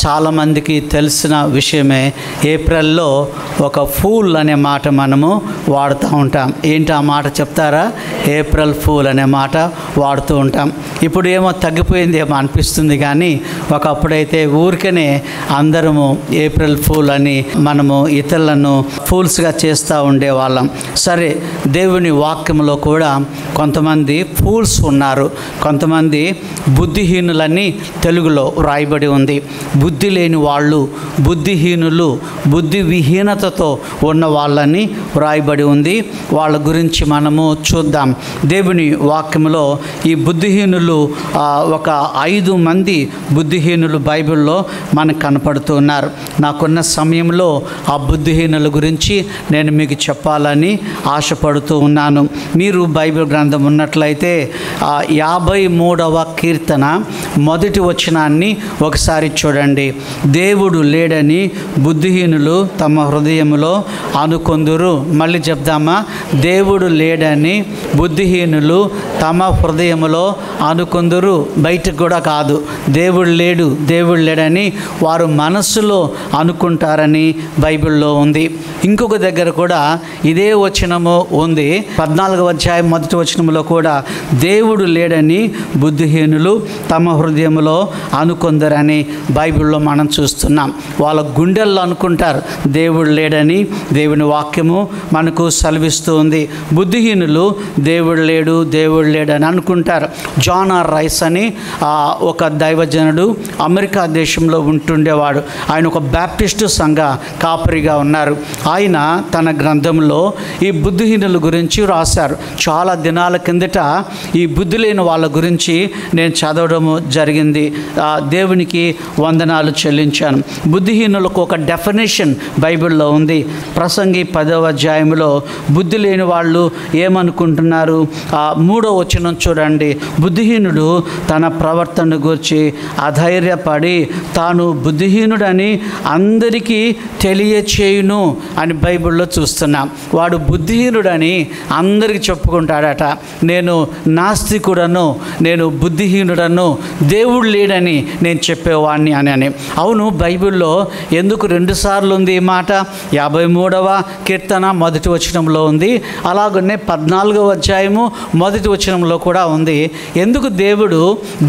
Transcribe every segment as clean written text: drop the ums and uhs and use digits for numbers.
చాలామందికి తెలిసిన విషయమే. ఏప్రిల్లో ఒక ఫూల్ అనే మాట మనము వాడుతూ ఉంటాం. ఏంటి ఆ మాట చెప్తారా? ఏప్రిల్ ఫూల్ అనే మాట వాడుతూ ఉంటాం. ఇప్పుడు ఏమో తగ్గిపోయిందేమో అనిపిస్తుంది, కానీ ఒకప్పుడైతే ఊరికనే అందరము ఏప్రిల్ ఫూల్ అని మనము ఇతరులను ఫూల్స్గా చేస్తూ ఉండేవాళ్ళం. సరే, దేవుని వాక్యంలో కూడా కొంతమంది ఫూల్స్ ఉన్నారు, కొంతమంది బుద్ధిహీనులని తెలుగులో రాయబడి ఉంది. బుద్ధి లేని వాళ్ళు, బుద్ధిహీనులు, బుద్ధి విహీనతతో ఉన్న వాళ్ళని వ్రాయబడి ఉంది. వాళ్ళ గురించి మనము చూద్దాం. దేవుని వాక్యంలో ఈ బుద్ధిహీనులు ఒక 5 మంది బుద్ధిహీనులు బైబిల్లో మనకు కనపడుతున్నారు. నాకున్న సమయంలో ఆ బుద్ధిహీనుల గురించి నేను మీకు చెప్పాలని ఆశపడుతూ ఉన్నాను. మీరు బైబిల్ గ్రంథం ఉన్నట్లయితే 53వ కీర్తన మొదటి వచనాన్ని ఒకసారి చూడండి. దేవుడు లేడని బుద్ధిహీనులు తమ హృదయములో అనుకొందురు. మళ్ళీ చెప్దామా? దేవుడు లేడని బుద్ధిహీనులు తమ హృదయములో అనుకొందురు. బయటకు కూడా కాదు. దేవుడు లేడని వారు మనస్సులో అనుకుంటారని బైబిల్లో ఉంది. ఇంకొక దగ్గర కూడా ఇదే వచనము ఉంది. 14వ అధ్యాయం మొదటి వచనంలో కూడా దేవుడు లేడని బుద్ధిహీనులు తమ హృదయంలో అనుకొందరని బైబిల్లో మనం చూస్తున్నాం. వాళ్ళ గుండెల్లో అనుకుంటారు దేవుడు లేడని. దేవుని వాక్యము మనకు సెలవిస్తూ ఉంది. బుద్ధిహీనులు దేవుడు లేడని అనుకుంటారు. జాన్ ఆర్ రైస్ అని ఒక దైవజనుడు అమెరికా దేశంలో ఉంటుండేవాడు. ఆయన ఒక బ్యాప్టిస్టు సంఘ కాపరిగా ఉన్నారు. ఆయన తన గ్రంథంలో ఈ బుద్ధిహీనుల గురించి రాశారు. చాలా దినాల కిందట ఈ బుద్ధి లేని వాళ్ళ గురించి నేను చదవడము జరిగింది. దేవునికి వందనాలు చెల్లించాను. బుద్ధిహీనులకు ఒక డెఫినేషన్ బైబిల్లో ఉంది. ప్రసంగి 10వ అధ్యాయంలో బుద్ధి లేని వాళ్ళు ఏమనుకుంటున్నారు? 3వ వచనం చూడండి. బుద్ధిహీనుడు తన ప్రవర్తన గురించి అధైర్యపడి తాను బుద్ధిహీనుడని అందరికీ తెలియచేయును అని బైబిల్లో చూస్తున్నాం. వాడు బుద్ధిహీనుడని అందరికీ చెప్పుకుంటాడట. నేను నాస్తికుడను, నేను బుద్ధిహీనుడను, దేవుడు లేడని నేను చెప్పేవాడిని అని. అవును, బైబిల్లో ఎందుకు 2 సార్లు ఉంది ఈ మాట? 53వ కీర్తన మొదటి వచనంలో ఉంది. అలాగనే 14వ అధ్యాయము మొదటి వచనంలో కూడా ఉంది. ఎందుకు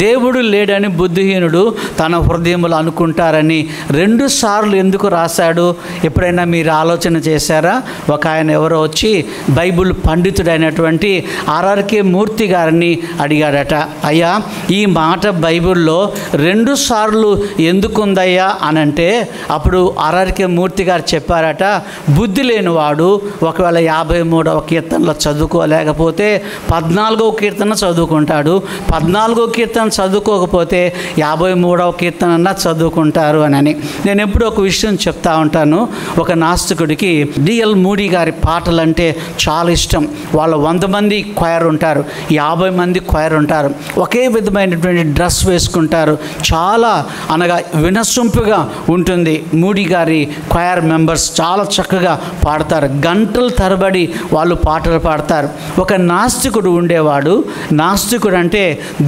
దేవుడు లేడని బుద్ధిహీనుడు తన హృదయములు అనుకుంటారని 2 సార్లు ఎందుకు రాశాడు? ఎప్పుడైనా మీరు ఆలోచన చేశారా? ఒక ఆయన ఎవరో వచ్చి బైబిల్ పండితుడైనటువంటి ఆర్ఆర్కే మూర్తి గారిని అడిగాడట, అయ్యా ఈ మాట బైబిల్లో 2 సార్లు ఎందుకుందయ్యా అనంటే అప్పుడు ఆర్ఆర్కే మూర్తి గారు చెప్పారట, బుద్ధి లేనివాడు ఒకవేళ 53వ కీర్తనలో చదువుకోలేకపోతే 14వ కీర్తన చదువుకుంటాడు, 14వ కీర్తన చదువుకోకపోతే 53వ కీర్తన చదువుకుంటారు అని. నేను ఎప్పుడు ఒక విషయం చెప్తా ఉంటాను. ఒక నాస్తికుడికి డిఎల్ మూడీ గారి పాటలంటే చాలా ఇష్టం. వాళ్ళ 100 మంది క్వైర్ ఉంటారు, 50 మంది క్వైర్ ఉంటారు, ఒకే విధమైనటువంటి డ్రెస్ వేసుకుంటారు, చాలా అనగా వినసొంపుగా ఉంటుంది. మూడీ గారి క్వైర్ మెంబర్స్ చాలా చక్కగా పాడతారు, గంటల తరబడి వాళ్ళు పాటలు పాడతారు. ఒక నాస్తికుడు ఉండేవాడు. నాస్తికుడు అంటే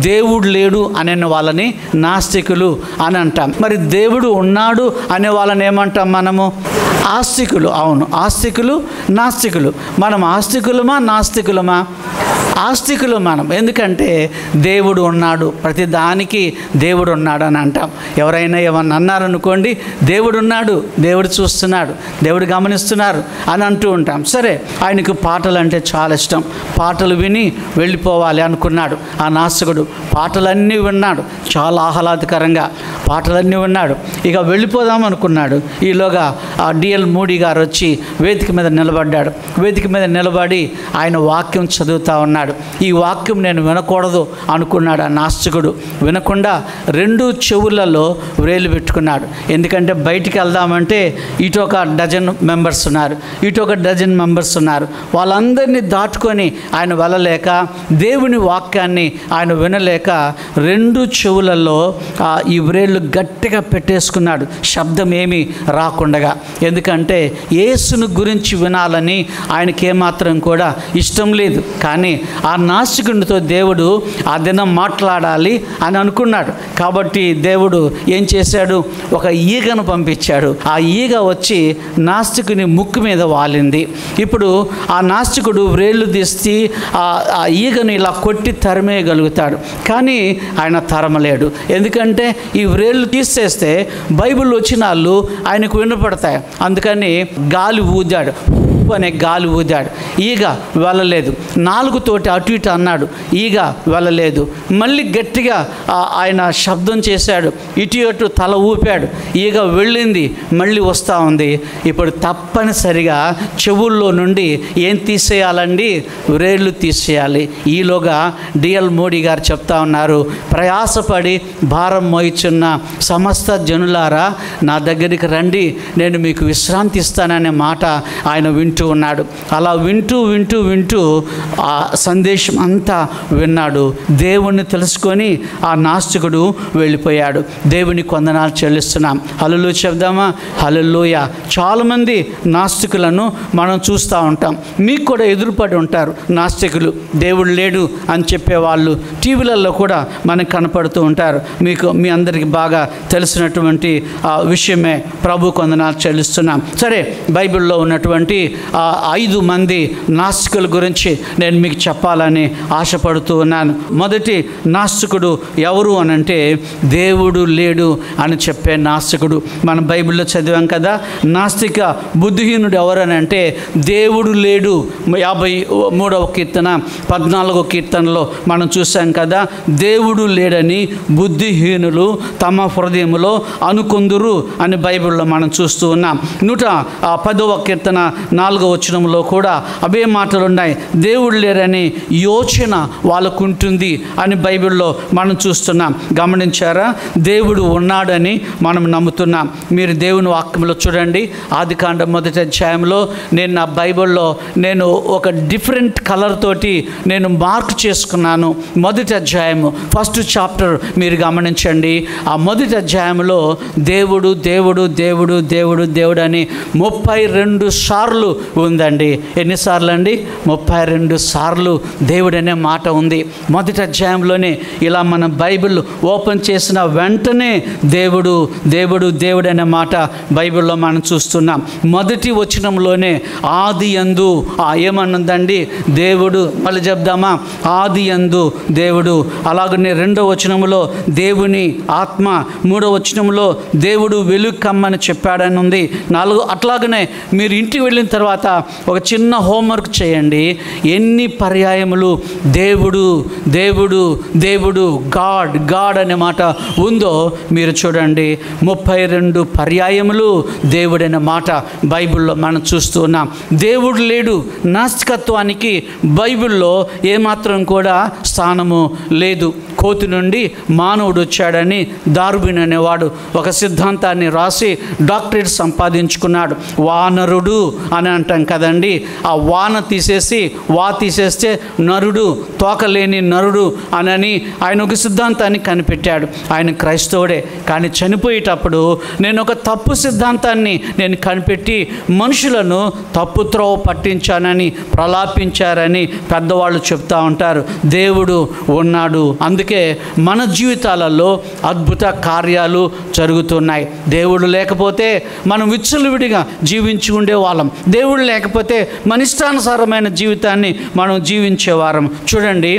దేవుడు లేడు అనే వాళ్ళని నాస్తికులు అని అంటాం. మరి దేవుడు ఉన్నాడు అనే వాళ్ళని ఏమంటాం మనము? ఆస్తికులు. అవును, ఆస్తికులు, నాస్తికులు. మనం ఆస్తికులమా నాస్తికులమా? ఆస్తికులు మనం. ఎందుకంటే దేవుడు ఉన్నాడు, ప్రతి దానికి దేవుడు ఉన్నాడు అని అంటాం. ఎవరైనా ఏమన్నా అన్నారనుకోండి, దేవుడు ఉన్నాడు, దేవుడు చూస్తున్నాడు, దేవుడు గమనిస్తున్నారు అని అంటూ ఉంటాం. సరే, ఆయనకు పాటలు అంటే చాలా ఇష్టం. పాటలు విని వెళ్ళిపోవాలి అనుకున్నాడు ఆ నాస్తికుడు. పాటలన్నీ విన్నాడు, చాలా ఆహ్లాదకరంగా పాటలన్నీ విన్నాడు. ఇక వెళ్ళిపోదాం అనుకున్నాడు. ఈలోగా ఆ డిఎల్ మూడీ గారు వచ్చి వేదిక మీద నిలబడ్డాడు. వేదిక మీద నిలబడి ఆయన వాక్యం చదువుతూ ఉన్నాడు. ఈ వాక్యం నేను వినకూడదు అనుకున్నాడు ఆ నాస్తికుడు. వినకుండా 2 చెవులలో వ్రేలు పెట్టుకున్నాడు. ఎందుకంటే బయటికి వెళ్దామంటే ఇటు ఒక డజన్ మెంబర్స్ ఉన్నారు, ఇటు ఒక డజన్ మెంబర్స్ ఉన్నారు. వాళ్ళందరినీ దాటుకొని ఆయన వెళ్ళలేక, దేవుని వాక్యాన్ని ఆయన వినలేక 2 చెవులలో ఈ వ్రేళ్ళు వేళ్ళు గట్టిగా పెట్టేసుకున్నాడు, శబ్దం ఏమీ రాకుండగా. ఎందుకంటే యేసును గురించి వినాలని ఆయనకి ఏమాత్రం కూడా ఇష్టం లేదు. కానీ ఆ నాస్తికునితో దేవుడు ఆ దినం మాట్లాడాలి అని అనుకున్నాడు. కాబట్టి దేవుడు ఏం చేశాడు, ఒక ఈగను పంపించాడు. ఆ ఈగ వచ్చి నాస్తికుని ముక్కు మీద వాలింది. ఇప్పుడు ఆ నాస్తికుడు వ్రేళ్ళు తీసి ఆ ఈగను ఇలా కొట్టి తరిమేయగలుగుతాడు, కానీ ఆయన తరమలేడు. ఎందుకంటే ఈ వ్రేళ్ళు తీసేస్తే బైబిల్ వచనాలు ఆయనకు వినపడతాయి. అందుకని గాలి ఊదాడు, అనే గాలి ఊదాడు, ఈగ వెళ్ళలేదు. నాలుగుతోటి అటు ఇటు అన్నాడు, ఈగ వెళ్ళలేదు. మళ్ళీ గట్టిగా ఆయన శబ్దం చేశాడు, ఇటు అటు తల ఊపాడు, ఈగ వెళ్ళింది, మళ్ళీ వస్తూ ఉంది. ఇప్పుడు తప్పనిసరిగా చెవుల్లో నుండి ఏం తీసేయాలండి, వ్రేళ్ళు తీసేయాలి. ఈలోగా డిఎల్ మోడీ గారు చెప్తా ఉన్నారు, ప్రయాసపడి భారం మోయిచున్న సమస్త జనులారా నా దగ్గరికి రండి, నేను మీకు విశ్రాంతి ఇస్తాననే మాట ఆయన వింటూ ఉన్నాడు. అలా వింటూ వింటూ వింటూ ఆ సందేశం అంతా విన్నాడు. దేవుణ్ణి తెలుసుకొని ఆ నాస్తికుడు వెళ్ళిపోయాడు. దేవుని వందనాలు చెల్లిస్తున్నాం. హల్లెలూయా చెప్దామా? హల్లెలూయా. చాలామంది నాస్తికులను మనం చూస్తూ ఉంటాం. మీకు కూడా ఎదురుపడి ఉంటారు నాస్తికులు, దేవుడు లేడు అని చెప్పేవాళ్ళు టీవీలలో కూడా మనకు కనపడుతూ ఉంటారు. మీ అందరికీ బాగా తెలిసినటువంటి విషయమే. ప్రభు వందనాలు చెల్లిస్తున్నాం. సరే, బైబిల్లో ఉన్నటువంటి 5 మంది నాస్తికుల గురించి నేను మీకు చెప్పాలని ఆశపడుతూ ఉన్నాను. మొదటి నాస్తికుడు ఎవరు అనంటే దేవుడు లేడు అని చెప్పే నాస్తికుడు. మనం బైబిల్లో చదివాం కదా, నాస్తిక బుద్ధిహీనుడు ఎవరనంటే దేవుడు లేడు. 53వ కీర్తన 14వ కీర్తనలో మనం చూసాం కదా, దేవుడు లేడని బుద్ధిహీనులు తమ హృదయంలో అనుకొందురు అని బైబిల్లో మనం చూస్తూ ఉన్నాం. 110వ కీర్తన 4వ వచనంలో కూడా అవే మాటలు ఉన్నాయి. దేవుడు లేరని యోచన వాళ్ళకు ఉంటుంది అని బైబిల్లో మనం చూస్తున్నాం. గమనించారా? దేవుడు ఉన్నాడని మనం నమ్ముతున్నాం. మీరు దేవుని వాక్యంలో చూడండి, ఆదికాండం 1వ అధ్యాయంలో నేను నా బైబిల్లో నేను ఒక డిఫరెంట్ కలర్ తోటి నేను మార్క్ చేసుకున్నాను. 1వ అధ్యాయము ఫస్ట్ చాప్టర్ మీరు గమనించండి. ఆ 1వ అధ్యాయంలో దేవుడు దేవుడు దేవుడు దేవుడు దేవుడు అని 32 సార్లు ఉందండి. ఎన్నిసార్లు అండి? 32 సార్లు దేవుడు అనే మాట ఉంది. 1వ అధ్యాయంలోనే ఇలా మనం బైబిల్ ఓపెన్ చేసిన వెంటనే దేవుడు దేవుడు దేవుడు అనే మాట బైబిల్లో మనం చూస్తున్నాం. మొదటి వచనంలోనే ఆది యందు ఏమనుందండి? దేవుడు. మళ్ళీ చెప్దామా? ఆది యందు దేవుడు. అలాగనే 2వ వచనంలో దేవుని ఆత్మ, 3వ వచనంలో దేవుడు వెలుగు కమ్మని చెప్పాడని ఉంది. 4 అట్లాగనే మీరు ఇంటికి వెళ్ళిన తర్వాత ఒక చిన్న హోంవర్క్ చేయండి. ఎన్ని పర్యాయములు దేవుడు దేవుడు దేవుడు గాడ్ గాడ్ అనే మాట ఉందో మీరు చూడండి. 32 పర్యాయములు దేవుడనే మాట బైబిల్లో మనం చూస్తూ ఉన్నాం. దేవుడు లేడు. నాస్తికత్వానికి బైబిల్లో ఏమాత్రం కూడా స్థానము లేదు. కోతి నుండి మానవుడు వచ్చాడని డార్విన్ అనేవాడు ఒక సిద్ధాంతాన్ని రాసి డాక్టరేట్ సంపాదించుకున్నాడు. వానరుడు అని అంటాం కదండి. ఆ వాన తీసేసి తీసేస్తే నరుడు, తోకలేని నరుడు అని ఆయన ఒక సిద్ధాంతాన్ని కనిపెట్టాడు. ఆయన క్రైస్తవుడే, కానీ చనిపోయేటప్పుడు నేను ఒక తప్పు సిద్ధాంతాన్ని నేను కనిపెట్టి మనుషులను తప్పు త్రోవ పట్టించానని ప్రలాపించారని పెద్దవాళ్ళు చెప్తూ ఉంటారు. దేవుడు ఉన్నాడు. అందుకే మన జీవితాలలో అద్భుత కార్యాలు జరుగుతున్నాయి. దేవుడు లేకపోతే మనం విచ్చలవిడిగా జీవించి ఉండేవాళ్ళం. దేవుడు లేకపోతే మన ఇష్టానుసారమైన జీవితాన్ని మనం జీవించేవారం. చూడండి,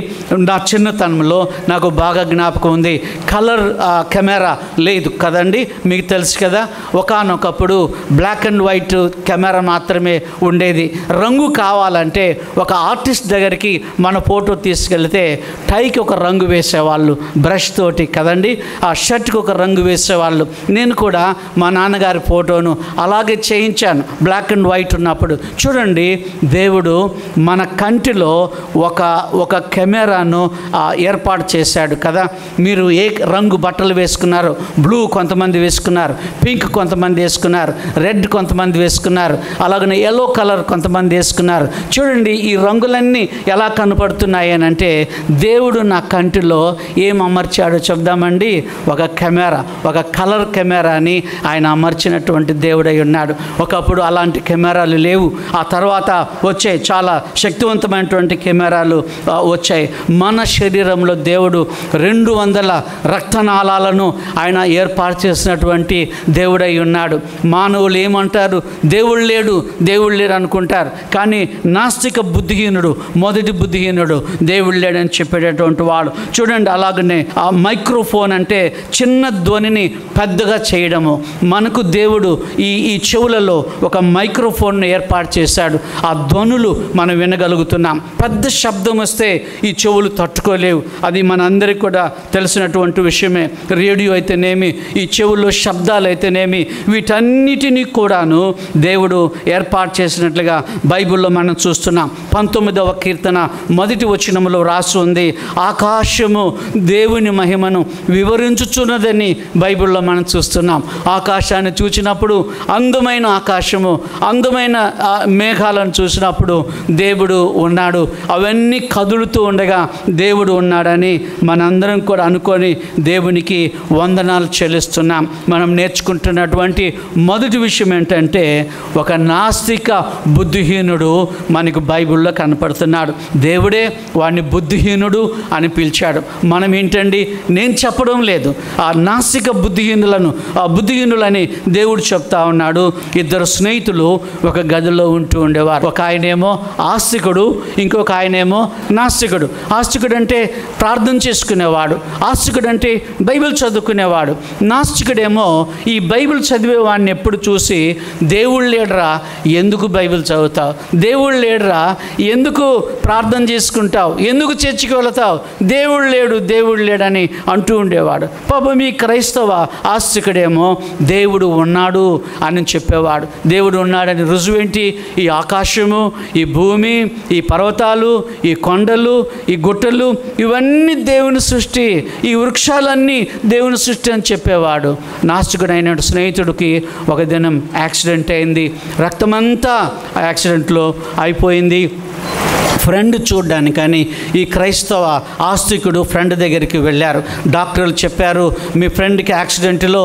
నా చిన్నతనంలో నాకు బాగా జ్ఞాపకం ఉంది. కలర్ కెమెరా లేదు కదండి, మీకు తెలుసు కదా. ఒకానొకప్పుడు బ్లాక్ అండ్ వైట్ కెమెరా మాత్రమే ఉండేది. రంగు కావాలంటే ఒక ఆర్టిస్ట్ దగ్గరికి మన ఫోటో తీసుకెళ్తే టైకి ఒక రంగు వేసేవాళ్ళు బ్రష్ తోటి కదండి, ఆ షర్ట్కి ఒక రంగు వేసేవాళ్ళు. నేను కూడా మా నాన్నగారి ఫోటోను అలాగే చేయించాను బ్లాక్ అండ్ వైట్ ఉన్నప్పుడు. చూడండి, దేవుడు మన కంటిలో ఒక కెమెరాను ఏర్పాటు చేశాడు కదా. మీరు ఏ రంగు బట్టలు వేసుకున్నారు? బ్లూ కొంతమంది వేసుకున్నారు, పింక్ కొంతమంది వేసుకున్నారు, రెడ్ కొంతమంది వేసుకున్నారు, అలాగనే ఎల్లో కలర్ కొంతమంది వేసుకున్నారు. చూడండి, ఈ రంగులన్నీ ఎలా కనపడుతున్నాయి అని అంటే దేవుడు నా కంటిలో ఏం అమర్చాడో చెప్దామండి. ఒక కెమెరా, ఒక కలర్ కెమెరాని ఆయన అమర్చినటువంటి దేవుడై ఉన్నాడు. ఒకప్పుడు అలాంటి కెమెరాలు లేవు, ఆ తర్వాత వచ్చాయి, చాలా శక్తివంతమైనటువంటి కెమెరాలు వచ్చాయి. మన శరీరంలో దేవుడు 200 రక్తనాళాలను ఆయన ఏర్పాటు చేసినటువంటి దేవుడై ఉన్నాడు. మానవులు ఏమంటారు? దేవుడు లేడు, దేవుడు లేడు అనుకుంటారు. కానీ నాస్తిక బుద్ధిహీనుడు, మొదటి బుద్ధిహీనుడు దేవుడు లేడని చెప్పేటటువంటి వాడు. చూడండి, అలాగనే ఆ మైక్రోఫోన్ అంటే చిన్న ధ్వనిని పెద్దగా చేయడము. మనకు దేవుడు ఈ చెవులలో ఒక మైక్రోఫోన్ను ఏర్పాటు చేశాడు. ఆ ధ్వనులు మనం వినగలుగుతున్నాం. పెద్ద శబ్దం వస్తే ఈ చెవులు తట్టుకోలేవు. అది మనందరికీ కూడా తెలిసినటువంటి విషయమే. రేడియో అయితేనేమి, ఈ చెవుల్లో శబ్దాలు అయితేనేమి, వీటన్నిటినీ కూడాను దేవుడు ఏర్పాటు చేసినట్లుగా బైబిల్లో మనం చూస్తున్నాం. 19వ కీర్తన 1వ వచనంలో రాసి ఉంది, ఆకాశము దేవుని మహిమను వివరించుచున్నదని బైబిల్లో మనం చూస్తున్నాం. ఆకాశాన్ని చూసినప్పుడు, అందమైన ఆకాశము, అందమైన మేఘాలను చూసినప్పుడు దేవుడు ఉన్నాడు. అవన్నీ కదులుతూ ఉండగా దేవుడు ఉన్నాడని మనందరం కూడా అనుకొని దేవునికి వందనాలు చెల్లిస్తున్నాం. మనం నేర్చుకుంటున్నటువంటి మొదటి విషయం ఏంటంటే, ఒక నాస్తిక బుద్ధిహీనుడు మనకు బైబిల్లో కనపడుతున్నాడు. దేవుడే వాడిని బుద్ధిహీనుడు అని పిలిచాడు. మనం ఏంటండి, నేను చెప్పడం లేదు, ఆ నాస్తిక బుద్ధిహీనులని దేవుడు చెప్తా ఉన్నాడు. 2 స్నేహితులు ఒక గదిలో ఉంటూ ఉండేవారు. ఒక ఆయనేమో ఆస్తికుడు, ఇంకొక ఆయనేమో నాస్తికుడు. ఆస్తికుడు అంటే ప్రార్థన చేసుకునేవాడు, ఆస్తికుడు అంటే బైబిల్ చదువుకునేవాడు. నాస్తికుడేమో ఈ బైబిల్ చదివేవాడిని ఎప్పుడు చూసి, దేవుడు లేడరా, ఎందుకు బైబిల్ చదువుతావు? దేవుడు లేడరా, ఎందుకు ప్రార్థన చేసుకుంటావు? ఎందుకు చర్చికి వెళతావు? దేవుడు లేడు, దేవుడు లేడని అంటూ ఉండేవాడు. పాపం ఈ క్రైస్తవ ఆస్తికుడేమో దేవుడు ఉన్నాడు అని చెప్పేవాడు. దేవుడు ఉన్నాడని రుజువేంటి? ఈ ఆకాశము, ఈ భూమి, ఈ పర్వతాలు, ఈ కొండలు, ఈ గుట్టలు, ఇవన్నీ దేవుని సృష్టి, ఈ వృక్షాలన్నీ దేవుని సృష్టి అని చెప్పేవాడు. నాస్తికుడైన స్నేహితుడికి ఒక దినం యాక్సిడెంట్ అయింది. రక్తమంతా ఆ యాక్సిడెంట్లో అయిపోయింది. ఫ్రెండ్ చూడ్డానికని ఈ క్రైస్తవ ఆస్తికుడు ఫ్రెండ్ దగ్గరికి వెళ్ళారు. డాక్టర్లు చెప్పారు, మీ ఫ్రెండ్కి యాక్సిడెంట్లో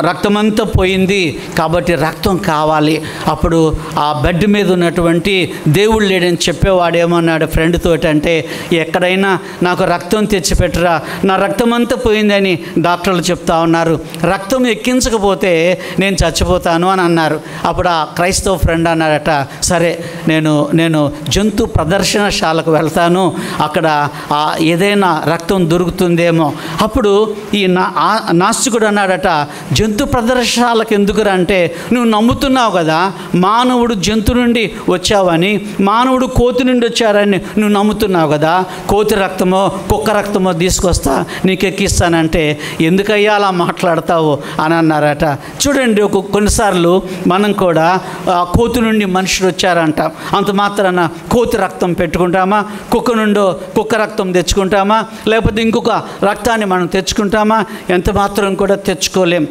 రక్తమంతా పోయింది, కాబట్టి రక్తం కావాలి. అప్పుడు ఆ బెడ్ మీద ఉన్నటువంటి దేవుడు లేడని చెప్పేవాడు ఏమన్నాడు ఫ్రెండ్ తోటి అంటే, ఎక్కడైనా నాకు రక్తం తెచ్చిపెట్టరా, నా రక్తం అంతా పోయిందని డాక్టర్లు చెప్తా ఉన్నారు. రక్తం ఎక్కించకపోతే నేను చచ్చిపోతాను అని అన్నారు. అప్పుడు ఆ క్రైస్తవ ఫ్రెండ్ అన్నాడట, సరే నేను జంతు ప్రదర్శనశాలకు వెళ్తాను, అక్కడ ఏదైనా రక్తం దొరుకుతుందేమో. అప్పుడు ఈ నాస్తికుడు అన్నాడట, జంతు ప్రదర్శనశాలకు ఎందుకురా అంటే, నువ్వు నమ్ముతున్నావు కదా మానవుడు జంతు నుండి వచ్చావని, మానవుడు కోతి నుండి వచ్చారని నువ్వు నమ్ముతున్నావు కదా, కోతి రక్తమో కుక్క రక్తమో తీసుకొస్తా నీకు ఎక్కిస్తానంటే ఎందుకయ్యా అలా మాట్లాడతావు అని అన్నారట. చూడండి, కొన్నిసార్లు మనం కూడా కోతి నుండి మనుషులు వచ్చారంట, అంత మాత్రాన కోతి రక్తం పెట్టుకుంటామా? కుక్క రక్తం తెచ్చుకుంటామా? లేకపోతే ఇంకొక రక్తాన్ని మనం తెచ్చుకుంటామా? ఎంత మాత్రం కూడా తెచ్చుకోలేం.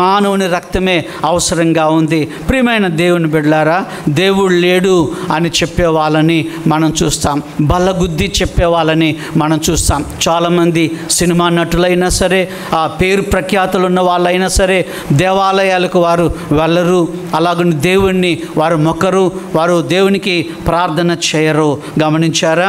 మానవుని రక్తమే అవసరంగా ఉంది. ప్రియమైన దేవుని బిడ్డలారా, దేవుడు లేడు అని చెప్పేవాళ్ళని మనం చూస్తాం, బల్లగుద్ది చెప్పేవాళ్ళని మనం చూస్తాం. చాలామంది సినిమా నటులైనా సరే, ఆ పేరు ప్రఖ్యాతులు ఉన్న వాళ్ళైనా సరే, దేవాలయాలకు వారు వెళ్ళరు, అలాగని దేవుణ్ణి వారు మొక్కరు, వారు దేవునికి ప్రార్థన చేయరు. గమనించారా?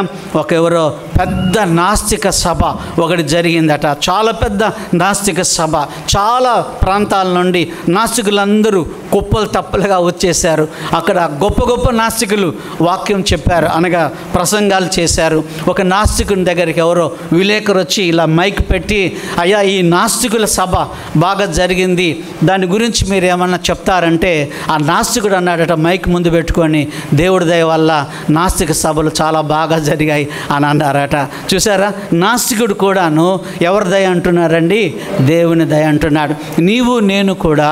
ఎవరో పెద్ద నాస్తిక సభ ఒకటి జరిగిందట, చాలా పెద్ద నాస్తిక సభ. చాలా ప్రాంతాల నుండి నాస్తికులందరూ కుప్పలు తప్పలుగా వచ్చేశారు. అక్కడ గొప్ప గొప్ప నాస్తికులు వాక్యం చెప్పారు, అనగా ప్రసంగాలు చేశారు. ఒక నాస్తికుని దగ్గరికి ఎవరో విలేకరు వచ్చి ఇలా మైక్ పెట్టి, అయ్యా ఈ నాస్తికుల సభ బాగా జరిగింది, దాని గురించి మీరు ఏమన్నా చెప్తారంటే, ఆ నాస్తికుడు అన్నాడట మైక్ ముందు పెట్టుకొని, దేవుడి దయ వల్ల నాస్తిక సభలు చాలా బాగా జరిగాయి అని అన్నారట. చూసారా, నాస్తికుడు కూడాను ఎవరి దయ అంటున్నారండి? దేవుని దయ అంటున్నాడు. నీవు నేను కూడా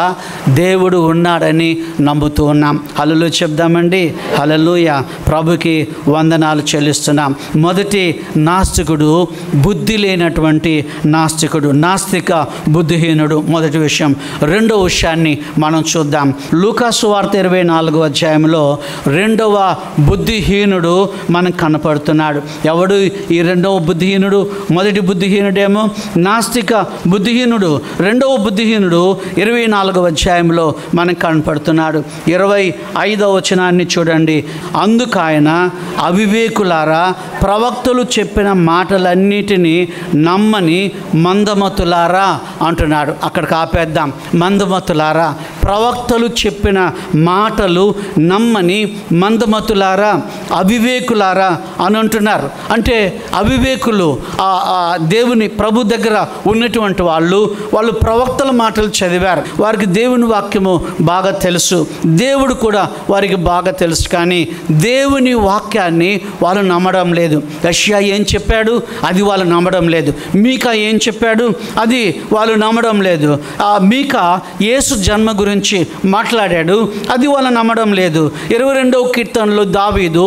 దేవుడు ఉన్నాడని నమ్ముతూ ఉన్నాం. హల్లెలూయా చెప్దామండి. హల్లెలూయా. ప్రభుకి వందనాలు చెల్లిస్తున్నాం. మొదటి నాస్తికుడు బుద్ధి లేనటువంటి నాస్తికుడు, నాస్తిక బుద్ధిహీనుడు. మొదటి విషయం. రెండో విషయాన్ని మనం చూద్దాం. లూకా సువార్త 24వ అధ్యాయంలో రెండవ బుద్ధిహీనుడు మనకు కనపడుతున్నాడు. ఎవడు ఈ రెండవ బుద్ధిహీనుడు. మొదటి బుద్ధిహీనుడేమో నాస్తిక బుద్ధిహీనుడు. రెండవ బుద్ధిహీనుడు 24వ అధ్యాయంలో మనకు కనపడుతున్నాడు. 25వ వచనాన్ని చూడండి. అందుకాయన అవివేకులారా, ప్రవక్తలు చెప్పిన మాటలన్నిటినీ నమ్మని మందమతులారా అంటున్నాడు. అక్కడికి ఆపేద్దాం. మందమతులారా, ప్రవక్తలు చెప్పిన మాటలు నమ్మని మందమతులారా, అవివేకులారా అని అంటున్నారు. అంటే అవివేకులు దేవుని ప్రభు దగ్గర ఉన్నటువంటి వాళ్ళు ప్రవక్తల మాటలు చదివారు. వారికి దేవుని వాక్యము బాగా తెలుసు, దేవుడు కూడా వారికి బాగా తెలుసు. కానీ దేవుని వాక్యాన్ని వాళ్ళు నమ్మడం లేదు. యెషయా ఏం చెప్పాడు అది వాళ్ళు నమ్మడం లేదు. మీకా ఏం చెప్పాడు అది వాళ్ళు నమ్మడం లేదు. మీకా యేసు జన్మ గురించి మాట్లాడాడు, అది వాళ్ళు నమ్మడం లేదు. 22వ కీర్తనలో దావీదు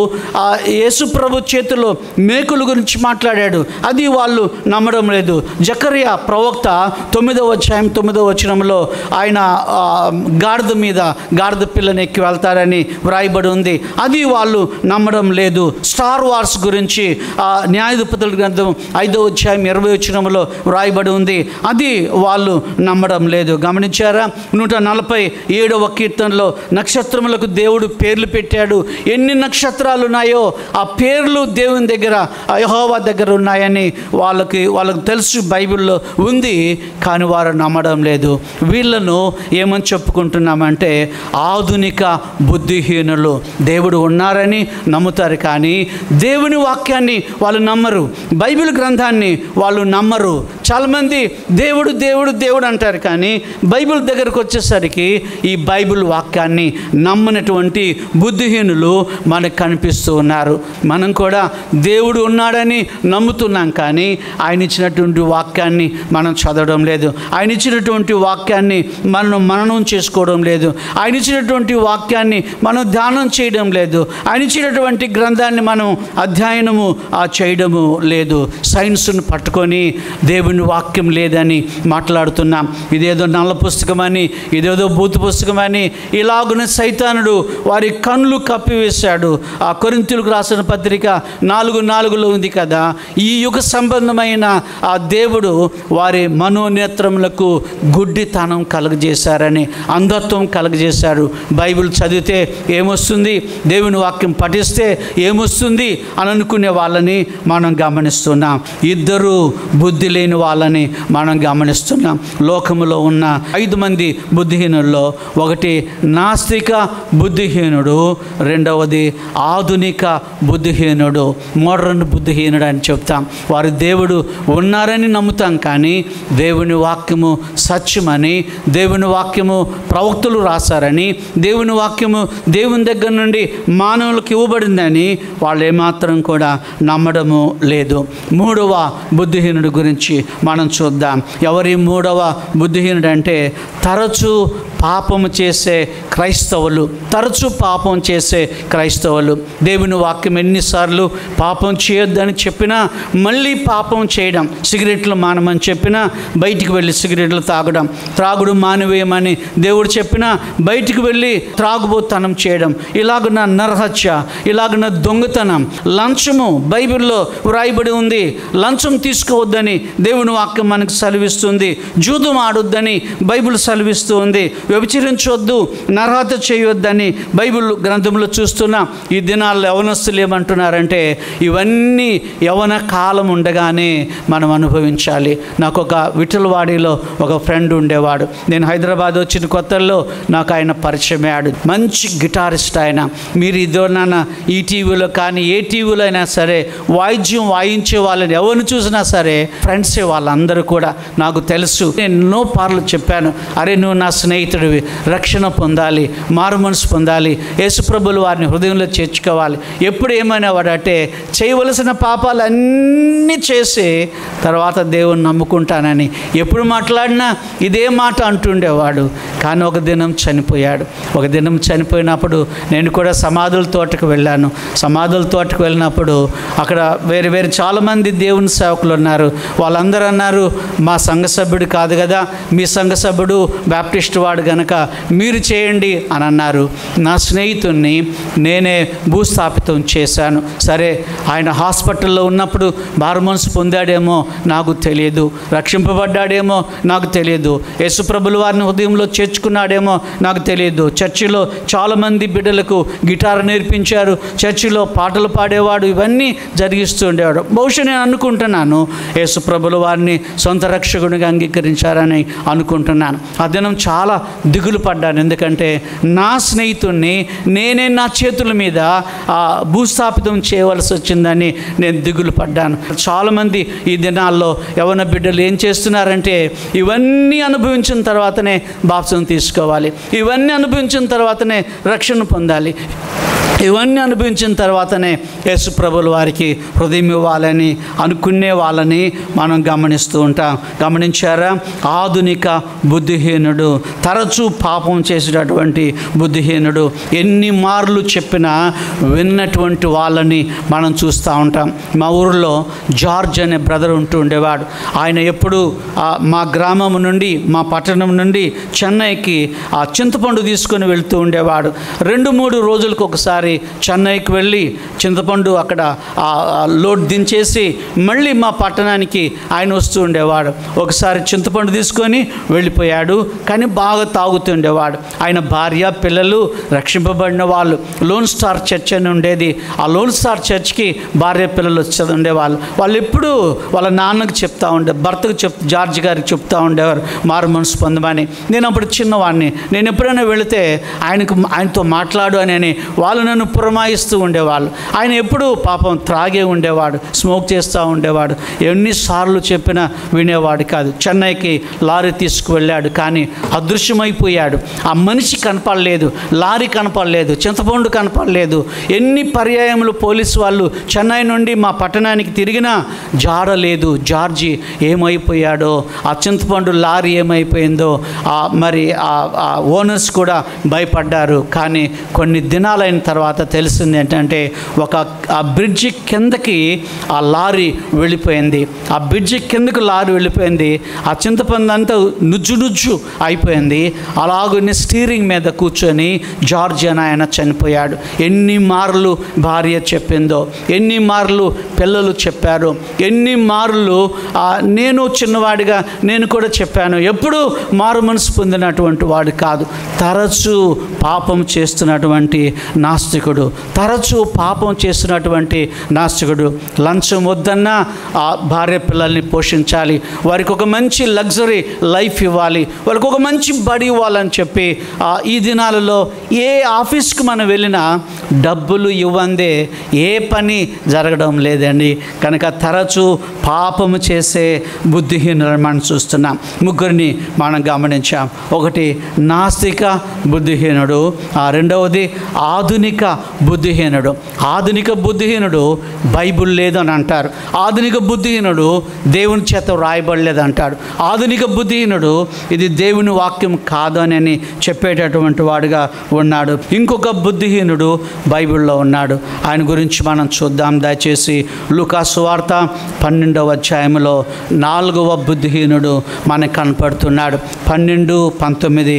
యేసు ప్రభు చేతిలో మేకుల గురించి మాట్లాడాడు, అది వాళ్ళు నమ్మడం లేదు. జకర్యా ప్రవక్త 9వ అధ్యాయం 9వ వచనంలో ఆయన గాడిద మీద గాడిద పిల్లని ఎక్కి వెళ్తారని వ్రాయబడి ఉంది, అది వాళ్ళు నమ్మడం లేదు. స్టార్ వార్స్ గురించి న్యాయాధిపతుల గ్రంథం 5వ అధ్యాయం 20వ వచనంలో వ్రాయబడి ఉంది, అది వాళ్ళు నమ్మడం లేదు. గమనించారా? 147వ కీర్తనలో నక్షత్రములకు దేవుడు పేర్లు పెట్టాడు. ఎన్ని నక్షత్రాలు ఉన్నాయో ఆ పేర్లు దేవుని దగ్గర, యెహోవా దగ్గర ఉన్నాయని వాళ్ళకి తెలుసు, బైబిల్లో ఉంది. కానీ వారు నమ్మడం లేదు. వీళ్ళను ఏమని చెప్పుకుంటున్నామంటే ఆధునిక బుద్ధిహీనులు. దేవుడు ఉన్నారని నమ్ముతారు, కానీ దేవుని వాక్యాన్ని వాళ్ళు నమ్మరు, బైబిల్ గ్రంథాన్ని వాళ్ళు నమ్మరు. చాలామంది దేవుడు దేవుడు దేవుడు అంటారు, కానీ బైబిల్ దగ్గరకు వచ్చేసరికి ఈ బైబిల్ వాక్యాన్ని నమ్మనటువంటి బుద్ధిహీనులు మనకు కనిపిస్తూ ఉన్నారు. మనం కూడా దేవుడు ఉన్నాడని నమ్ముతున్నాం, కానీ ఆయన ఇచ్చినటువంటి వాక్యాన్ని మనం చదవడం లేదు. ఆయన ఇచ్చినటువంటి వాక్యాన్ని మనం మననం చేసుకోవడం లేదు. ఆయన ఇచ్చినటువంటి వాక్యాన్ని మనం ధ్యానం చేయడం లేదు. ఆయన ఇచ్చినటువంటి గ్రంథాన్ని మనం అధ్యయనము చేయడము లేదు. సైన్స్ను పట్టుకొని దేవుని వాక్యం లేదని మాట్లాడుతున్నాం. ఇదేదో నల్ల పుస్తకమని, ఇదేదో బూతు పుస్తకమని ఇలాగున సైతానుడు వారి కళ్ళు కప్పివేశాడు. ఆ కొరింథీయులకు రాసిన పత్రిక 4:4లో ఉంది కదా, ఈ యుగ సంబంధమైన ఆ దేవుడు వారి మనోనేత్రములకు గుడ్డితనం కలుగజేశారని, అంధత్వం కలుగజేశారు. బైబిల్ చదివితే ఏమొస్తుంది, దేవుని వాక్యం పఠిస్తే ఏమొస్తుంది అని అనుకునే వాళ్ళని మనం గమనిస్తున్నాం. ఇద్దరు బుద్ధి లేని వాళ్ళని మనం గమనిస్తున్నాం. లోకములో ఉన్న 5 మంది బుద్ధిహీనుల్లో ఒకటి నాస్తిక బుద్ధిహీనుడు, రెండవది ఆధునిక బుద్ధిహీనుడు, మోడర్న్ బుద్ధిహీనుడు అని చెప్తాం. వారు దేవుడు ఉన్నారని నమ్ముతాం, కానీ దేవుని వాక్యము సత్యమని, దేవుని వాక్యము ప్రవక్తలు రాశారని, దేవుని వాక్యము దేవుని దగ్గర నుండి మానవులకు ఇవ్వబడిందని వాళ్ళు ఏమాత్రం కూడా నమ్మడము లేదు. 3వ బుద్ధిహీనుడి గురించి మనం చూద్దాం. ఎవరి 3వ బుద్ధిహీనుడు అంటే తరచూ పాపము చేసే క్రైస్తవులు. తరచూ పాపం చేసే క్రైస్తవులు. దేవుని వాక్యం ఎన్నిసార్లు పాపం చేయొద్దని చెప్పినా మళ్ళీ పాపం చేయడం. సిగరెట్లు మానమని చెప్పినా బయటికి వెళ్ళి సిగరెట్లు తాగడం. త్రాగుడు మానివేయమని దేవుడు చెప్పినా బయటికి వెళ్ళి త్రాగుబోతనం చేయడం. ఇలాగున్న నరహత్య, ఇలాగున్న దొంగతనం, లంచము బైబిల్లో వ్రాయబడి ఉంది. లంచం తీసుకోవద్దని దేవుని వాక్యం మనకు సెలవిస్తుంది. జూదం ఆడొద్దని బైబిల్ సెలవిస్తూ ఉంది. వ్యభిచరించవద్దు, నరహత్య చేయొద్దని బైబిల్ గ్రంథంలో చూస్తున్నాం. ఈ దినాల్లో యవనస్తులు ఏమంటున్నారంటే ఇవన్నీ యవన కాలం ఉండగానే మనం అనుభవించాలి. నాకు ఒక విఠలవాడిలో ఒక ఫ్రెండ్ ఉండేవాడు. నేను హైదరాబాద్ వచ్చిన కొత్తల్లో నాకు ఆయన పరిచయం అయ్యాడు. మంచి గిటారిస్ట్ ఆయన. మీరు ఇదోనా ఈ టీవీలో కానీ ఏ టీవీలో అయినా సరే వాయిద్యం వాయించే వాళ్ళని ఎవరిని చూసినా సరే ఫ్రెండ్సే వాళ్ళందరూ కూడా. నాకు తెలుసు. నేను ఎన్నో పార్లు చెప్పాను, అరే నువ్వు నా స్నేహితుడివి, రక్షణ పొందాలి, మారు మనసు పొందాలి, యేసుప్రభులు వారిని హృదయంలో చేర్చుకోవాలి. ఎప్పుడు ఏమనేవాడంటే చేయవలసిన పాపాలన్నీ చేసి తర్వాత దేవుని నమ్ముకుంటానని ఎప్పుడు మాట్లాడినా ఇదే మాట అంటుండేవాడు. కానీ ఒక దినం చనిపోయాడు. ఒక దినం చనిపోయినప్పుడు నేను కూడా సమాధుల తోటకు వెళ్ళాను. సమాధుల తోటకు వెళ్ళినప్పుడు అక్కడ వేరే వేరే చాలామంది దేవుని సేవకులు ఉన్నారు. వాళ్ళందరూ అన్నారు, మా సంఘ సభ్యుడు కాదు కదా, మీ సంఘ సభ్యుడు బ్యాప్టిస్ట్ వాడు గనక మీరు చేయండి అని అన్నారు. నా స్నేహితుడిని నేనే భూస్థాపితం చేశాను. సరే, ఆయన హాస్పిటల్లో ఉన్నప్పుడు మారుమనసు పొందాడేమో నాకు తెలియదు, రక్షింపబడ్డాడేమో నాకు తెలియదు, యేసుప్రభుల వారిని హృదయంలో చేర్చుకున్నాడేమో నాకు తెలియదు. చర్చిలో చాలామంది బిడ్డలకు గిటార్ నేర్పించారు, చర్చిలో పాటలు పాడేవాడు, ఇవన్నీ జరిగిస్తూ ఉండేవాడు. బహుశా నేను అనుకుంటున్నాను యేసుప్రభుల వారిని సొంత రక్షకుడిగా అంగీకరించారని అనుకుంటున్నాను. ఆ దినం చాలా దిగులు పడ్డాను. ఎందుకంటే నా స్నేహితుడిని నేనే నా చేతుల మీద భూస్థాపితం చేయవలసి వచ్చిందని నేను దిగులు పడ్డాను. చాలామంది ఈ దినాల్లో యవ్వన బిడ్డలు ఏం చేస్తున్నారంటే ఇవన్నీ అనుభవించిన తర్వాతనే బాప్తిసం తీసుకోవాలి, ఇవన్నీ అనుభవించిన తర్వాతనే రక్షణ పొందాలి, ఇవన్నీ అనుభవించిన తర్వాతనే యేసు ప్రభుల వారికి హృదయం ఇవ్వాలని అనుకునే వాళ్ళని మనం గమనిస్తూ ఉంటాం. గమనించారా? ఆధునిక బుద్ధిహీనుడు, తరచూ పాపం చేసేటటువంటి బుద్ధిహీనుడు, ఎన్ని మార్లు చెప్పినా విన్నటువంటి వాళ్ళని మనం చూస్తూ ఉంటాం. మా ఊరిలో జార్జ్ అనే బ్రదర్ ఉంటూ ఉండేవాడు. ఆయన ఎప్పుడు మా గ్రామం నుండి, మా పట్టణం నుండి చెన్నైకి చింతపండు తీసుకొని వెళ్తూ ఉండేవాడు. 2-3 రోజులకు ఒకసారి చెన్నైకి వెళ్ళి చింతపండు అక్కడ లోడ్ దించేసి మళ్ళీ మా పట్టణానికి ఆయన వస్తూ ఉండేవాడు. ఒకసారి చింతపండు తీసుకొని వెళ్ళిపోయాడు, కానీ బాగా తాగుతుండేవాడు. ఆయన భార్య పిల్లలు రక్షింపబడిన వాళ్ళు. లోన్ స్టార్ చర్చ్ అని ఉండేది. ఆ లోన్ స్టార్ చర్చ్కి భార్య పిల్లలు వచ్చి ఉండేవాళ్ళు. వాళ్ళు ఎప్పుడు వాళ్ళ నాన్నకు చెప్తా భర్తకు జార్జ్ గారికి చెప్తా ఉండేవారు మారు మనసు పొందమని. నేను అప్పుడు చిన్నవాడిని, నేను ఎప్పుడైనా వెళితే ఆయనతో మాట్లాడు అని వాళ్ళు నన్ను పురమాయిస్తూ ఉండేవాళ్ళు. ఆయన ఎప్పుడు పాపం త్రాగే ఉండేవాడు, స్మోక్ చేస్తూ ఉండేవాడు. ఎన్నిసార్లు చెప్పినా వినేవాడు కాదు. చెన్నైకి లారీ తీసుకువెళ్ళాడు, కానీ అదృశ్యమైపోయాడు. ఆ మనిషి కనపడలేదు, లారీ కనపడలేదు, చింతపండు కనపడలేదు. ఎన్ని పర్యాయములు పోలీసు వాళ్ళు చెన్నై నుండి మా పట్టణానికి తిరిగినా జాడలేదు. జార్జి ఏమైపోయాడో, ఆ చింతపండు లారీ ఏమైపోయిందో మరి ఆ ఓనర్స్ కూడా భయపడ్డారు. కానీ కొన్ని దినాలైన తర్వాత తెలిసింది ఏంటంటే ఆ బ్రిడ్జి కిందకి ఆ లారీ వెళ్ళిపోయింది. ఆ బ్రిడ్జి కిందకు లారీ వెళ్ళిపోయింది. ఆ చింతపండు అంతా నుజ్జు అయిపోయింది. అలాగనే స్టీరింగ్ మీద కూర్చొని జార్జ్ అని ఆయన చనిపోయాడు. ఎన్ని మార్లు భార్య చెప్పిందో, ఎన్ని మార్లు పిల్లలు చెప్పారు, ఎన్ని మార్లు నేను చిన్నవాడిగా నేను కూడా చెప్పాను. ఎప్పుడు మారు మనసు పొందినటువంటి వాడు కాదు, తరచూ పాపం చేస్తున్నటువంటి నాస్తికుడు, తరచూ పాపం చేస్తున్నటువంటి నాస్తికుడు. లంచం వద్దన్నా ఆ భార్య పిల్లల్ని పోషించాలి, వారికి ఒక మంచి లగ్జరీ లైఫ్ ఇవ్వాలి, వాళ్ళకి ఒక మంచి బడి ఇవ్వాలని చెప్పి ఈ దినాలలో ఏ ఆఫీస్కి మనం వెళ్ళినా డబ్బులు ఇవ్వందే ఏ పని జరగడం లేదండి. కనుక తరచూ పాపము చేసే బుద్ధిహీనులను మనం చూస్తున్నాం. ముగ్గురిని మనం గమనించాం. ఒకటి నాస్తిక బుద్ధిహీనుడు, రెండవది ఆధునిక బుద్ధిహీనుడు. ఆధునిక బుద్ధిహీనుడు బైబుల్ లేదని అంటారు. ఆధునిక బుద్ధిహీనుడు దేవుని చేత వ్రాయబడలేదంటాడు. ఆధునిక బుద్ధిహీనుడు ఇది దేవుని వాక్యం కాదని చెప్పేటటువంటి వాడుగా ఉన్నాడు. ఇంకొక బుద్ధిహీనుడు బైబిల్లో ఉన్నాడు. ఆయన గురించి మనం చూద్దాం. దయచేసి లూకా సువార్త 12వ అధ్యాయంలో 4వ బుద్ధిహీనుడు మనకు కనపడుతున్నాడు. 12-19.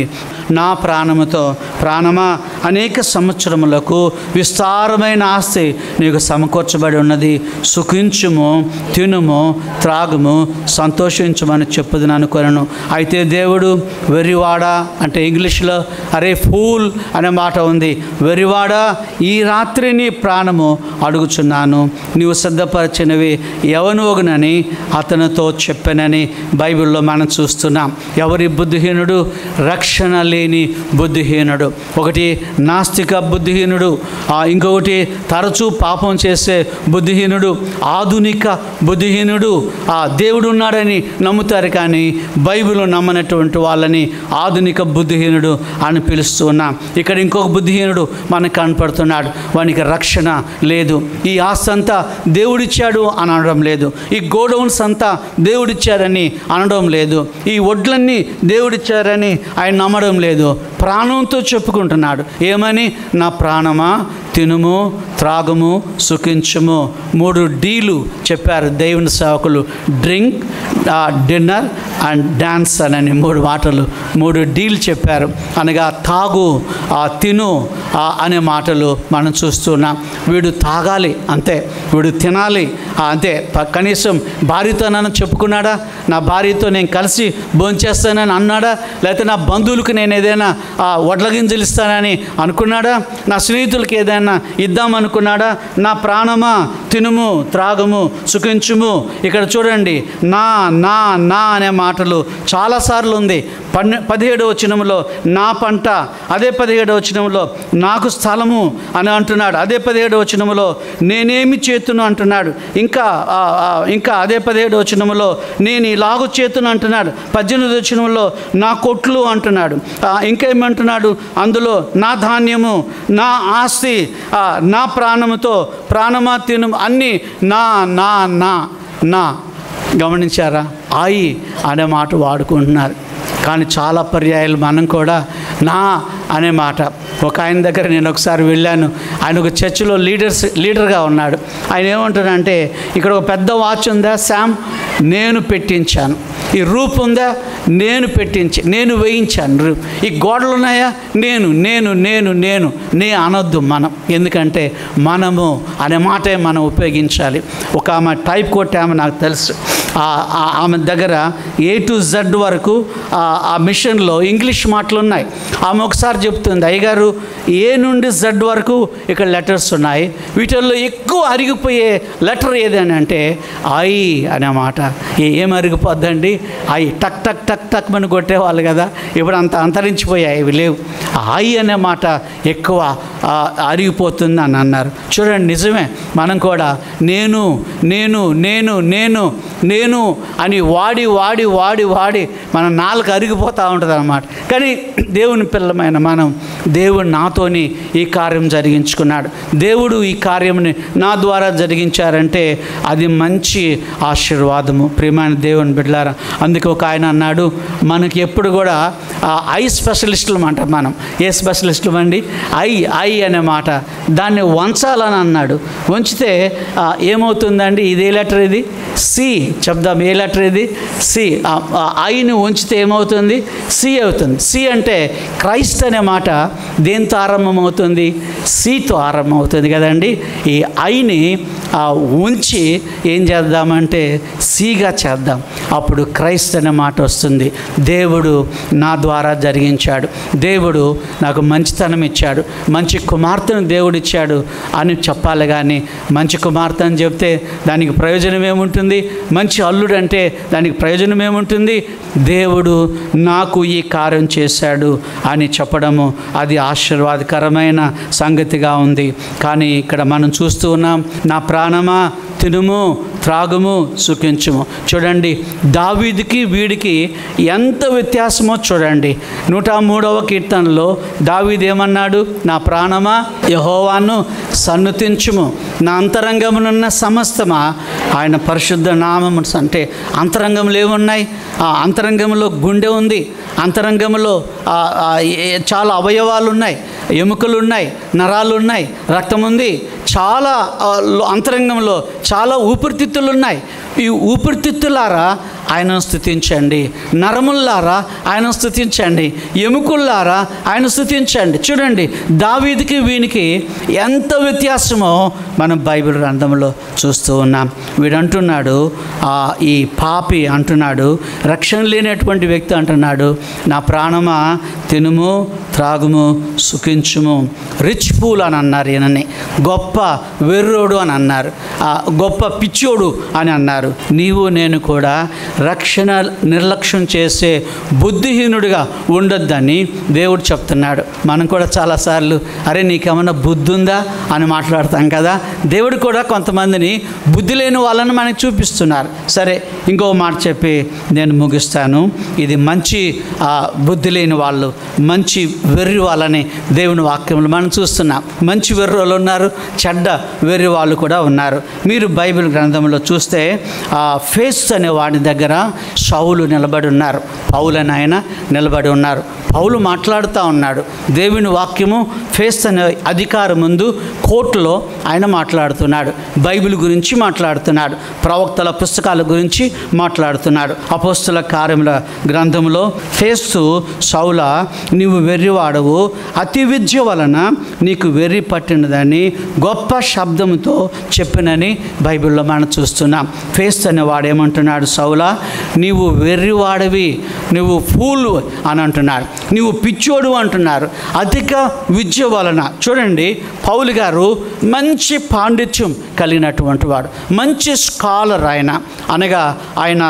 నా ప్రాణముతో ప్రాణమా, అనేక సంవత్సరములకు విస్తారమైన ఆస్తి నీకు సమకూర్చబడి ఉన్నది. సుఖించుము, తినుము, త్రాగుము, సంతోషించుమని చెప్పుదని అనుకొనను. అయితే దేవుడు వెర్రివాడా అంటే ఇంగ్లీష్లో అరే ఫూల్ అనే మాట ఉంది. వెర్రివాడా, ఈ రాత్రి నీ ప్రాణము అడుగుచున్నాను, నీవు సిద్ధపరిచినవి ఎవనోగునని అతనితో చెప్పానని బైబిల్లో మనం చూస్తున్నాం. ఎవరి బుద్ధిహీనుడు? రక్షణ లేని బుద్ధిహీనుడు. ఒకటి నాస్తిక బుద్ధిహీనుడు, ఇంకొకటి తరచూ పాపం చేసే బుద్ధిహీనుడు. ఆధునిక బుద్ధిహీనుడు దేవుడు ఉన్నాడని నమ్ముతారు, కానీ బైబిల్ నమ్మనటువంటి వాళ్ళని ఆధునిక బుద్ధిహీనుడు అని పిలుస్తూ ఉన్నాం. ఇక్కడ ఇంకొక బుద్ధిహీనుడు మనకు కనపడుతున్నాడు. వానికి రక్షణ లేదు. ఈ ఆస్తి అంతా దేవుడిచ్చాడు అని అనడం లేదు. ఈ గోడౌన్స్ అంతా దేవుడిచ్చారని అనడం లేదు. ఈ వడ్లన్నీ దేవుడిచ్చారని ఆయన నమ్మడం లేదు. ప్రాణంతో చెప్పుకుంటున్నాడు. ఏమని? నా ప్రాణమా, తినుము, త్రాగుము, సుఖించుము. 3 డీలు చెప్పారు దేవుని సేవకులు. డ్రింక్, డిన్నర్ అండ్ డాన్స్ అని 3 మాటలు, 3 డీలు చెప్పారు. అనగా తాగు, తిను అనే మాటలు మనం చూస్తున్నాం. వీడు తాగాలి అంతే, వీడు తినాలి అంతే. కనీసం భార్యతోనైనా చెప్పుకున్నాడా? నా భార్యతో నేను కలిసి భోంచేస్తానని అన్నాడా? లేకపోతే నా బంధువులకు నేను ఏదైనా వడ్ల గింజలు ఇస్తానని అనుకున్నాడా? నా స్నేహితులకి ఏదైనా ఇద్దామనుకున్నాడా? నా ప్రాణమా తినుము, త్రాగుము, సుఖించుము. ఇక్కడ చూడండి, నా నా నా అనే మాటలు చాలాసార్లు ఉంది. 17వ వచనంలో నా పంట, అదే 17వ వచనంలో నాకు స్థలము అని అంటున్నాడు. అదే 17వ వచనంలో నేనేమి చేతును అంటున్నాడు. ఇంకా అదే 17వ వచనంలో నేను ఇలాగు చేతును అంటున్నాడు. 18వ వచనంలో నా కొట్లు అంటున్నాడు. ఇంకేమంటున్నాడు? అందులో నా ధాన్యము, నా ఆస్తి, నా ప్రాణముతో, ప్రాణమా తిను, అన్నీ నా నా నా నా. గమనించారా? ఆయి అనే మాట వాడుకుంటున్నారు. కానీ చాలా పర్యాయాలు మనం కూడా నా అనే మాట. ఒక ఆయన దగ్గర నేను ఒకసారి వెళ్ళాను. ఆయన ఒక చర్చిలో లీడర్గా ఉన్నాడు. ఆయన ఏమంటాడంటే, ఇక్కడ ఒక పెద్ద వాచ్ ఉందా శామ్, నేను పెట్టించాను. ఈ రూప్ ఉందా, నేను వేయించాను. ఈ గోడలు ఉన్నాయా, నేను నే అనొద్దు మనం. ఎందుకంటే మనము అనే మాటే మనం ఉపయోగించాలి. ఒక ఆమె టైప్ కొట్టామె నాకు తెలుసు. ఆమె దగ్గర A to Z వరకు ఆ మిషన్లో ఇంగ్లీష్ మాటలు ఉన్నాయి. ఆమె ఒకసారి చెప్తుంది, అయ్యగారు A నుండి Z వరకు ఇక్కడ లెటర్స్ ఉన్నాయి, వీటిల్లో ఎక్కువ అరిగిపోయే లెటర్ ఏదని అంటే ఐ అనే మాట. ఏం అరిగిపోద్దండి? ఐ టక్ టక్ టక్ టక్ అని కొట్టేవాళ్ళు కదా, ఇప్పుడు అంత అంతరించిపోయాయి, ఇవి లేవు. ఐ అనే మాట ఎక్కువ అరిగిపోతుంది అని అన్నారు. చూడండి, నిజమే. మనం కూడా నేను నేను నేను నేను నేను అని వాడి మన నాలుగు అరిగిపోతూ ఉంటుంది అన్నమాట. కానీ దేవుని పిల్లమైన మనం, దేవుడు నాతోని ఈ కార్యం జరిగించుకున్నాడు, దేవుడు ఈ కార్యంని నా ద్వారా జరిగించారంటే అది మంచి ఆశీర్వాదము. ప్రియమైన దేవుని బిడ్డలారా, అందుకే ఒక ఆయన అన్నాడు, మనకి ఎప్పుడు కూడా ఐ స్పెషలిస్టులు అంటాం మనం. ఏ స్పెషలిస్టులు అండి? ఐ అనే మాట దాన్ని వంచాలని అన్నాడు. వంచితే ఏమవుతుందండి? ఇదే లెటర్, ఇది సి చెప్దాం. ఏ లెటర్ ఇది? సి. ఐని ఉంచితే ఏమవుతుంది? సి అవుతుంది. సి అంటే క్రైస్ట్ అనే మాట దేంతో ఆరంభం అవుతుంది? సితో ఆరంభం అవుతుంది కదండి. ఈ ఐని ఉంచి ఏం చేద్దామంటే సిగా చేద్దాం, అప్పుడు క్రైస్ట్ అనే మాట వస్తుంది. దేవుడు నా ద్వారా జరిగించాడు, దేవుడు నాకు మంచితనం ఇచ్చాడు, మంచి కుమార్తెను దేవుడు ఇచ్చాడు అని చెప్పాలి. కానీ మంచి కుమార్తె అని చెప్తే దానికి ప్రయోజనం ఏముంటుంది? మంచి అల్లుడు అంటే దానికి ప్రయోజనం ఏముంటుంది? దేవుడు నాకు ఈ కార్యం చేశాడు అని చెప్పడము అది ఆశీర్వాదకరమైన సంగతిగా ఉంది. కానీ ఇక్కడ మనం చూస్తూ ఉన్నాం, నా ప్రాణమా తినుము, త్రాగుము, సుఖించుము. చూడండి, దావీదుకి వీడికి ఎంత వ్యత్యాసమో చూడండి. 103వ కీర్తనలో దావీదు ఏమన్నాడు? నా ప్రాణమా యెహోవాను సన్నుతించుము, నా అంతరంగమునున్న సమస్తమా ఆయన పరిశుద్ధ నామము. అంటే అంతరంగంలో ఏమున్నాయి? అంతరంగంలో గుండె ఉంది, అంతరంగంలో చాలా అవయవాలు ఉన్నాయి, ఎముకలు ఉన్నాయి, నరాలు ఉన్నాయి, రక్తం ఉంది, చాలా అంతరంగంలో చాలా ఊపిరితిత్తులు ఉన్నాయి. ఈ ఊపిరితిత్తులారా ఆయనను స్తుతించండి, నరముల్లారా ఆయనను స్తుతించండి, ఎముకల్లారా ఆయన స్తుతించండి. చూడండి, దావీదుకి వీనికి ఎంత వ్యత్యాసమో మనం బైబిల్ గ్రంథంలో చూస్తూ ఉన్నాం. వీడు అంటున్నాడు, ఈ పాపి అంటున్నాడు, రక్షణ లేనటువంటి వ్యక్తి అంటున్నాడు, నా ప్రాణమా తినుము, త్రాగుము, సుఖించుము. రిచ్ ఫూల్ అని అన్నారు, ఈయనని గొప్ప వెర్రోడు అని అన్నారు, గొప్ప పిచ్చోడు అని అన్నారు. నీవు నేను కూడా రక్షణ నిర్లక్ష్యం చేసే బుద్ధిహీనుడిగా ఉండొద్దని దేవుడు చెప్తున్నాడు. మనం కూడా చాలాసార్లు అరే నీకేమన్నా బుద్ధి ఉందా అని మాట్లాడతాం కదా. దేవుడు కూడా కొంతమందిని బుద్ధి లేని వాళ్ళని మనకి చూపిస్తున్నారు. సరే, ఇంకో మాట చెప్పి నేను ముగిస్తాను. ఇది మంచి బుద్ధి లేని వాళ్ళు, మంచి వెర్రి వాళ్ళని దేవుని వాక్యంలో మనం చూస్తున్నాం. మంచి వెర్రోళ్ళు ఉన్నారు, చెడ్డ వెర్రి వాళ్ళు కూడా ఉన్నారు. మీరు బైబిల్ గ్రంథంలో చూస్తే ఫేస్తు అనే వాడి దగ్గర సౌలు నిలబడి ఉన్నారు, పౌలు అని ఆయన నిలబడి ఉన్నారు. పౌలు మాట్లాడుతూ ఉన్నాడు. దేవుని వాక్యము ఫేస్తు అనే అధికారం ముందు కోర్టులో ఆయన మాట్లాడుతున్నాడు. బైబిల్ గురించి మాట్లాడుతున్నాడు, ప్రవక్తల పుస్తకాల గురించి మాట్లాడుతున్నాడు. అపోస్తుల కార్యముల గ్రంథంలో ఫేస్తు సౌలా, నీవు వెర్రివాడవు, అతి విద్య వలన నీకు వెర్రి పట్టినదని గొప్ప శబ్దంతో చెప్పినని బైబిల్లో మనం చూస్తున్నాం. ఫేస్తు అనేవాడు ఏమంటున్నాడు? సౌలా, నీవు వెర్రివాడవి, నువ్వు ఫూల్ అని అంటున్నాడు, నీవు పిచ్చోడు అంటున్నారు. అధిక విద్య వలన. చూడండి, పౌలు గారు మంచి పాండిత్యం కలిగినటువంటి వాడు, మంచి స్కాలర్ ఆయన. అనగా ఆయన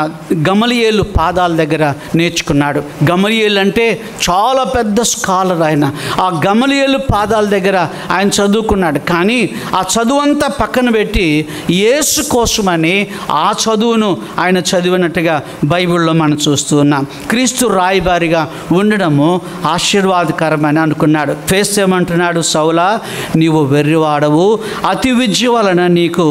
గమలియేలు పాదాల దగ్గర నేర్చుకున్నాడు. గమలియేలు అంటే చాలా పెద్ద స్కాలర్ ఆయన. ఆ గమలియేలు పాదాల దగ్గర ఆయన చదువుకున్నాడు. కానీ ఆ చదువంతా పక్కన పెట్టి యేసు కోసమని ఆ చదువును ఆయన చదివినట్టుగా బైబిల్లో మనం చూస్తూ ఉన్నాం. క్రీస్తు రాయబారిగా ఉండడము ఆశీర్వాదకరమని అనుకున్నాడు. ఫేస్తు ఏమంటున్నాడు? సౌలా, నీవు వెర్రివాడవు, అతి విద్య వలన నీకు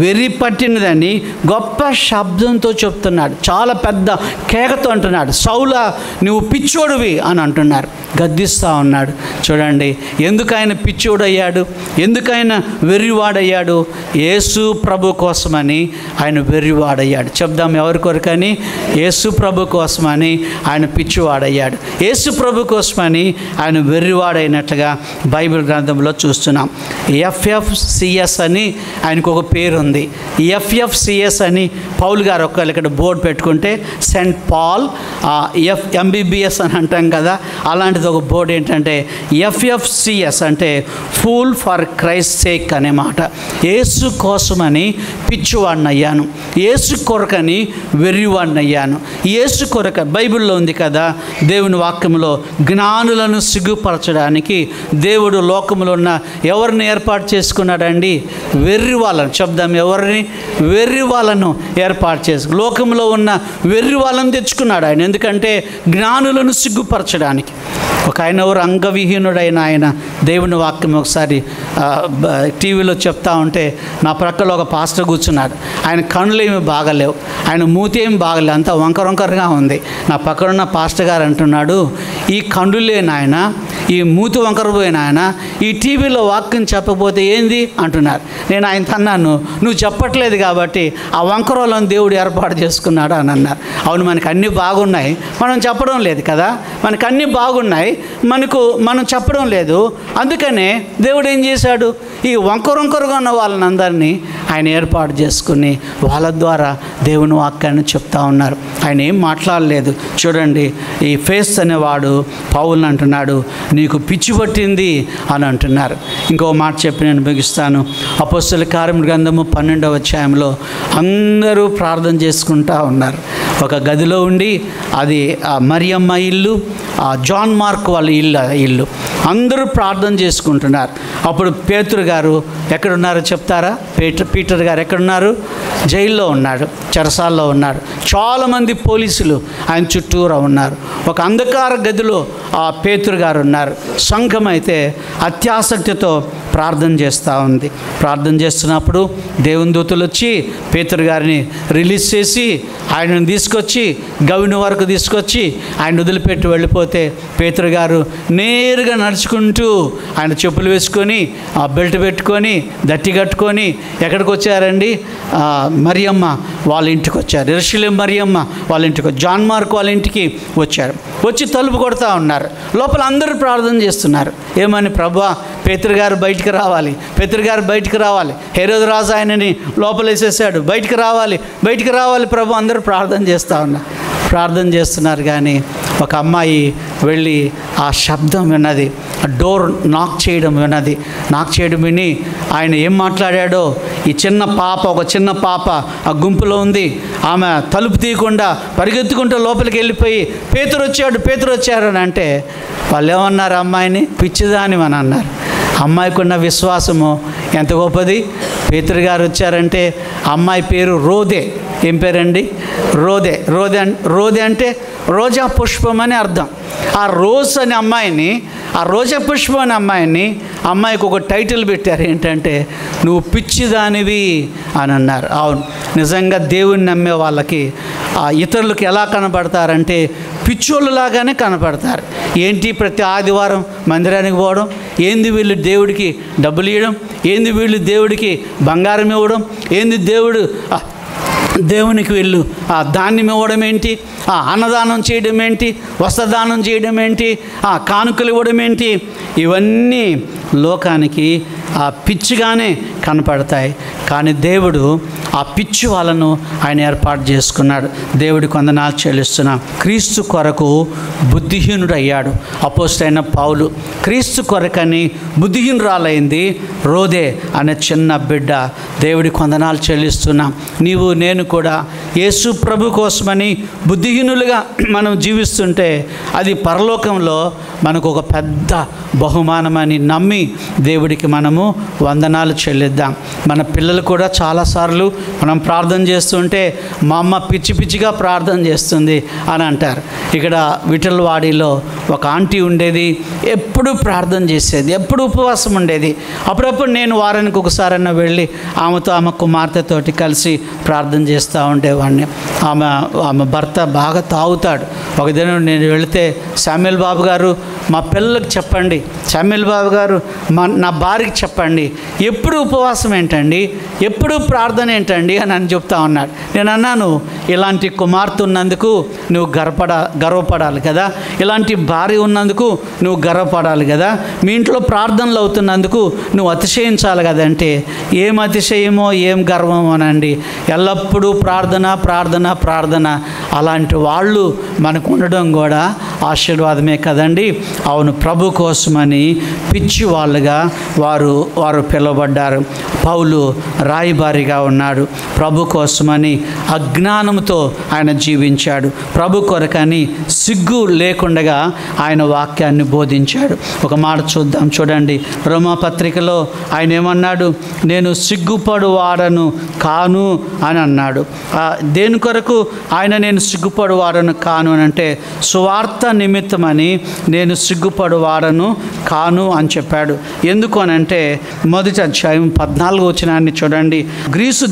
వెర్రి పట్టినదని గొప్ప శబ్దంతో చెప్తున్నాడు. చాలా పెద్ద కేకతో అంటున్నాడు. సౌలా, నువ్వు పిచ్చోడివి అని అంటున్నారు, గద్దిస్తూ ఉన్నాడు. చూడండి, ఎందుకు ఆయన పిచ్చోడయ్యాడు, ఎందుకు ఆయన వెర్రివాడయ్యాడు? యేసు ప్రభు కోసమని ఆయన వెర్రివాడయ్యాడు. చెప్దాం ఎవరి కొరకని? యేసు ప్రభు కోసమని ఆయన పిచ్చివాడయ్యాడు. యేసు ప్రభు కోసమని ఆయన వెర్రివాడైనట్లుగా బైబిల్ గ్రంథంలో చూస్తున్నాం. ఎఫ్ఎఫ్సిఎస్ అని ఆయనకు ఒక పేరు ఉంది. ఎఫ్ఎఫ్సిఎస్ అని పౌలు గారు ఒకవేళ ఇక్కడ బోర్డు పెట్టుకుంటే సెయింట్ పాల్ ఎంబీబీఎస్ అని అంటాం కదా, అలాంటిది ఒక బోర్డు ఏంటంటే ఎఫ్ఎఫ్సిఎస్ అంటే ఫూల్ ఫర్ క్రైస్ట్ సేక్ అనే మాట. యేసు కోసమని పిచ్చివాడిని అయ్యాను, యేసు కొరకని వెర్రివాడిని అయ్యాను. యేసు కొరక బైబిల్లో ఉంది కదా, దేవుని వాక్యంలో జ్ఞానులను సిగ్గుపరచడానికి దేవుడు లోకంలో ఉన్న ఎవరిని ఏర్పాటు చేసుకున్నాడండి? వెర్రి వాళ్ళను. చెప్దాం ఎవరిని? వెర్రి వాళ్ళను ఏర్పాటు చేసుకు లోకంలో ఉన్న వెర్రి వాళ్ళని తెచ్చుకున్నాడు ఆయన. ఎందుకంటే జ్ఞానులను సిగ్గుపరచడానికి. ఒక ఆయన ఎవరు అంగవిహీనుడైన ఆయన దేవుని వాక్యం ఒకసారి టీవీలో చెప్తా ఉంటే నా ప్రక్కలో ఒక పాస్టర్ కూర్చున్నాడు. ఆయన కళ్ళు ఏమి బాగలేవు, ఆయన మూతి ఏమి బాగలేవు, అంతా వంకరగా ఉంది. నా పక్కన ఉన్న పాస్టర్ గారు అంటున్నాడు, ఈ కండులేని ఆయన, ఈ మూతి వంకర పోయిన ఆయన ఈ టీవీలో వాక్యం చెప్పకపోతే ఏంది అంటున్నారు. నేను ఆయన అన్నాను, నువ్వు చెప్పట్లేదు కాబట్టి ఆ వంకరోలను దేవుడు ఏర్పాటు చేసుకున్నాడు అని అన్నారు. అవును, మనకు అన్నీ బాగున్నాయి, మనం చెప్పడం లేదు కదా, మనకు అన్నీ బాగున్నాయి, మనం చెప్పడం లేదు. అందుకనే దేవుడు ఏం చేశాడు? ఈ వంకరగా ఉన్న వాళ్ళనందరినీ ఆయన ఏర్పాటు చేసుకుని వాళ్ళ ద్వారా దేవుని వాక్యాన్ని చెప్తా ఉన్నారు. ఆయన ఏం మాట్లాడలేదు. చూడండి, ఈ ఫేస్తు అనేవాడు పౌలుని అంటున్నాడు, నీకు పిచ్చి పట్టింది అని అంటున్నారు. ఇంకో మాట చెప్పి నేను ముగిస్తాను. అపోస్తల కార్యముల గ్రంథము 12వ అధ్యాయంలో అందరూ ప్రార్థన చేసుకుంటూ ఉన్నారు. ఒక గదిలో ఉండి, అది మరియమ్మ ఇల్లు, జాన్ మార్క్ వాళ్ళ ఇల్లు అందరూ ప్రార్థన చేసుకుంటున్నారు. అప్పుడు పేతురు గారు ఎక్కడున్నారో చెప్తారా? పీటర్ గారు ఎక్కడున్నారు? జైల్లో ఉన్నాడు, చెరసాల్లో ఉన్నాడు. చాలామంది పోలీసులు ఆయన చుట్టూరా ఉన్నారు. ఒక అంధకార గదిలో పేతురు గారు ఉన్నారు. సంఘం అయితే అత్యాసక్తితో ప్రార్థన చేస్తూ ఉంది. ప్రార్థన చేస్తున్నప్పుడు దేవుని దూతలు వచ్చి పేతురు గారిని రిలీజ్ చేసి ఆయనను తీసుకొచ్చి గవిని వరకు తీసుకొచ్చి ఆయన వదిలిపెట్టి వెళ్ళిపోతే పేతురు గారు నేరుగా నడుచుకుంటూ ఆయన చెప్పులు వేసుకొని ఆ బెల్ట్ పెట్టుకొని దట్టి కట్టుకొని ఎక్కడికి వచ్చారండి? మరియమ్మ వాళ్ళ ఇంటికి వచ్చారు. యెరూషలేము మరియమ్మ వాళ్ళ ఇంటికి, జాన్ మార్క్ వాళ్ళ ఇంటికి వచ్చారు. వచ్చి తలుపు కొడతా ఉన్నారు. లోపల అందరూ ప్రార్థన చేస్తున్నారు. ఏమని? ప్రభువా, పేతురు గారు బయటికి రావాలి, పేతురు గారు బయటికి రావాలి, హెరోదు రాజు ఆయనని లోపలేసేసాడు, బయటికి రావాలి ప్రభు. అందరూ ప్రార్థన చేస్తూ ఉన్నారు. ప్రార్థన చేస్తున్నారు. కానీ ఒక అమ్మాయి వెళ్ళి ఆ శబ్దం విన్నది, డోర్ నాక్ చేయడం విన్నది. నాక్ చేయడం విని ఆయన ఏం మాట్లాడాడో, ఈ ఒక చిన్న పాప ఆ గుంపులో ఉంది. ఆమె తలుపు తీయకుండా పరిగెత్తుకుంటూ లోపలికి వెళ్ళిపోయి పేతురు వచ్చాడు అని అంటే వాళ్ళు ఏమన్నారు? అమ్మాయిని పిచ్చిదాని అని అన్నారు. అమ్మాయికి ఉన్న విశ్వాసము ఎంత గొప్పది. పేతురు గారు వచ్చారంటే అమ్మాయి పేరు రోదే. ఏం పేరండి? రోదే అంటే రోజా పుష్పం అని అర్థం. ఆ రోజ్ అనే అమ్మాయిని ఆ రోజా పుష్పం అనే అమ్మాయికి ఒక టైటిల్ పెట్టారు, ఏంటంటే నువ్వు పిచ్చిదానివి అని అన్నారు. అవును, నిజంగా దేవుని నమ్మే వాళ్ళకి ఇతరులకు ఎలా కనపడతారంటే పిచ్చోళ్ళలాగానే కనపడతారు. ఏంటి ప్రతి ఆదివారం మందిరానికి పోవడం, ఏంది వీళ్ళు దేవుడికి డబ్బులు ఇవ్వడం, ఏంది వీళ్ళు దేవుడికి బంగారం ఇవ్వడం, ఏంది దేవునికి వీళ్ళు ధాన్యం ఇవ్వడం ఏంటి, అన్నదానం చేయడం ఏంటి, వస్త్రదానం చేయడం ఏంటి, కానుకలు ఇవ్వడం ఏంటి, ఇవన్నీ లోకానికి పిచ్చిగానే కనపడతాయి. కానీ దేవుడు ఆ పిచ్చి వాళ్ళను ఆయన ఏర్పాటు చేసుకున్నాడు. దేవుడి వందనాలు చెల్లిస్తున్నాం. క్రీస్తు కొరకు బుద్ధిహీనుడు అయ్యాడు అపోస్తలుడైన పౌలు. క్రీస్తు కొరకని బుద్ధిహీనురాలైంది రోదే అనే చిన్న బిడ్డ. దేవుడికి వందనాలు చెల్లిస్తున్నాం. నీవు నేను కూడా యేసు ప్రభు కోసమని బుద్ధిహీనులుగా మనం జీవిస్తుంటే అది పరలోకంలో మనకు ఒక పెద్ద బహుమానమని నమ్మి దేవుడికి మనము వందనాలు చెల్లిద్దాం. మన పిల్లలు కూడా చాలాసార్లు మనం ప్రార్థన చేస్తుంటే మా అమ్మ పిచ్చి పిచ్చిగా ప్రార్థన చేస్తుంది అని అంటారు. ఇక్కడ విఠలవాడిలో ఒక ఆంటీ ఉండేది, ఎప్పుడు ప్రార్థన చేసేది, ఎప్పుడు ఉపవాసం ఉండేది. అప్పుడప్పుడు నేను వారానికి ఒకసారైనా వెళ్ళి ఆమె కుమార్తెతోటి కలిసి ప్రార్థన చేస్తూ ఉండేవాడిని. ఆమె భర్త బాగా తాగుతాడు. ఒక దినం నేను వెళితే, శామ్యూల్ బాబు గారు మా పిల్లలకు చెప్పండి, శామ్యూల్ బాబు గారు నా భార్యకి చెప్పండి, ఎప్పుడు ఉపవాసం ఏంటండి, ఎప్పుడు ప్రార్థన ఏంటండి అని చెప్తా ఉన్నాడు. నేను అన్నాను, ఇలాంటి కుమార్తె ఉన్నందుకు నువ్వు గర్వపడాలి కదా, ఇలాంటి భార్య ఉన్నందుకు నువ్వు గర్వపడాలి కదా, మీ ఇంట్లో ప్రార్థనలు అవుతున్నందుకు నువ్వు అతిశయించాలి కదంటే, ఏం అతిశయమో ఏం గర్వమో అనండి, ఎల్లప్పుడూ ప్రార్థన ప్రార్థన ప్రార్థన. అలాంటి వాళ్ళు మనకు ఉండడం కూడా ఆశీర్వాదమే కదండి. అవును, ప్రభు కోసమని పిచ్చి వాళ్ళుగా వారు పిలువబడ్డారు. పౌలు రాయబారిగా ఉన్నాడు. ప్రభు కోసమని అజ్ఞానంతో ఆయన జీవించాడు. ప్రభు కొరకని సిగ్గు లేకుండా ఆయన వాక్యాన్ని బోధించాడు. ఒక మాట చూడండి, రోమాపత్రికలో ఆయన ఏమన్నాడు, నేను సిగ్గుపడువాడను కాను అని అన్నాడు. దేని కొరకు ఆయన నేను సిగ్గుపడువాడను కాను అని అంటే, సువార్త నిమిత్తమని నేను సిగ్గుపడువాడను కాను అని చెప్పాడు. ఎందుకు అని అంటే, మొదటి అధ్యాయం 14వ వచనాన్ని చూడండి. గ్రీసు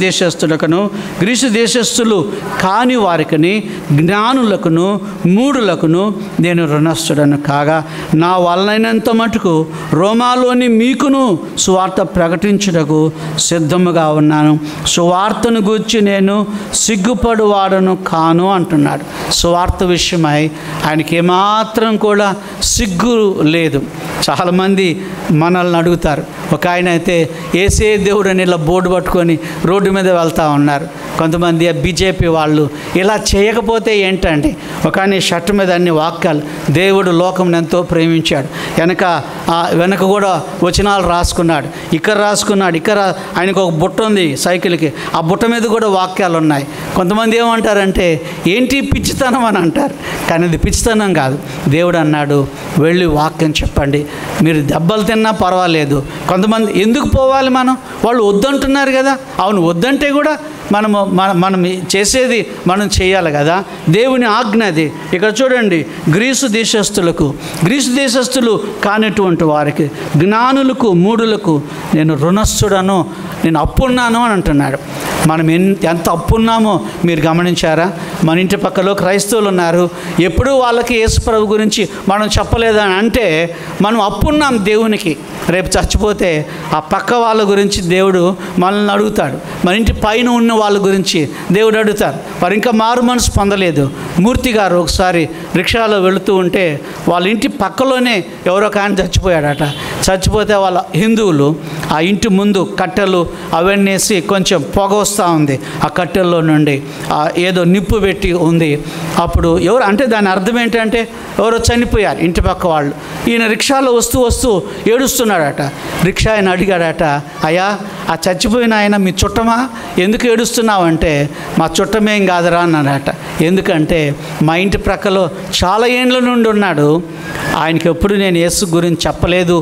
దేశస్థులు కాని వారికిని జ్ఞానులకును మూఢులకును నేను రుణస్థుడను కాగా, నా వలనైనంత మటుకు రోమాలోని మీకును సువార్త ప్రకటించుటకు సిద్ధముగా ఉన్నాను. సువార్తను గూర్చి నేను సిగ్గుపడువాడను కాను అంటున్నాడు. సువార్త విషయమై ఆయనకి ఏమాత్రం కూడా సిగ్గు లేదు. చాలామంది మనల్ని అడుగుతారు. ఒక ఆయన అయితే ఏసే దేవుడు అని ఇలా బోర్డు పట్టుకొని రోడ్డు మీద వెళ్తూ ఉన్నారు. కొంతమంది బీజేపీ వాళ్ళు ఇలా చేయకపోతే ఏంటండి, ఒక ఆయన షర్ట్ మీద అన్ని వాక్యాలు, దేవుడు లోకం ఎంతో ప్రేమించాడు, వెనక కూడా వచనాలు రాసుకున్నాడు, ఇక్కడ ఆయనకు ఒక బుట్ట ఉంది సైకిల్కి, ఆ బుట్ట మీద కూడా వాక్యాలు ఉన్నాయి. కొంతమంది ఏమంటారంటే ఏంటి పిచ్చితనం అని అంటారు. కానీ అది పిచ్చితనం కాదు. దేవుడు అన్నాడు, వెళ్ళి వాక్యం చెప్పండి, మీరు దెబ్బలు తిన్నా పర్వాలేదు. కొంతమంది ఎందుకు పోవాలి, వాళ్ళు వద్దంటున్నారు కదా. అవును, వద్దంటే కూడా మనం చేసేది మనం చేయాలి కదా, దేవుని ఆజ్ఞ అది. ఇక్కడ చూడండి, గ్రీసు దేశస్థులు కానిటువంటి వారికి, జ్ఞానులకు మూఢులకు నేను రుణస్థుడను, నేను అప్పున్నాను అని అంటున్నాడు. మనం ఎంత అప్పున్నామో మీరు గమనించారా? మన ఇంటి పక్కలో క్రైస్తవులు ఉన్నారు, ఎప్పుడూ వాళ్ళకి యేసు ప్రభు గురించి మనం చెప్పలేదని అంటే మనం అప్పున్నాం దేవునికి. రేపు చచ్చిపోతే ఆ పక్క వాళ్ళ గురించి దేవుడు మనల్ని అడుగుతాడు. మన ఇంటి పైన ఉన్న వాళ్ళ గురించి దేవుడు అడుగుతారు. వారు ఇంకా మారు మనసు పొందలేదు. మూర్తి గారు ఒకసారి రిక్షాలో వెళుతూ ఉంటే వాళ్ళ ఇంటి పక్కలోనే ఎవరో ఒక ఆయన చచ్చిపోతే వాళ్ళ హిందువులు ఆ ఇంటి ముందు కట్టెలు అవన్నీ వేసి కొంచెం పొగ వస్తూ ఉంది. ఆ కట్టెల్లో నుండి ఏదో నిప్పు పెట్టి ఉంది. అప్పుడు ఎవరు అంటే దాని అర్థం ఏంటంటే ఎవరో చనిపోయారు ఇంటి పక్క వాళ్ళు. ఈయన రిక్షాలో వస్తూ ఏడుస్తున్నాడట. రిక్షా ఆయన అడిగాడట, అయ్యా ఆ చచ్చిపోయిన ఆయన మీ చుట్టమా, ఎందుకు ఏడుస్తున్నావు అంటే, మా చుట్టమేం కాదురా అన్నాడట. ఎందుకంటే మా ఇంటి ప్రక్కలో చాలా ఏండ్ల నుండి ఉన్నాడు, ఆయనకి ఎప్పుడు నేను యేసు గురించి చెప్పలేదు,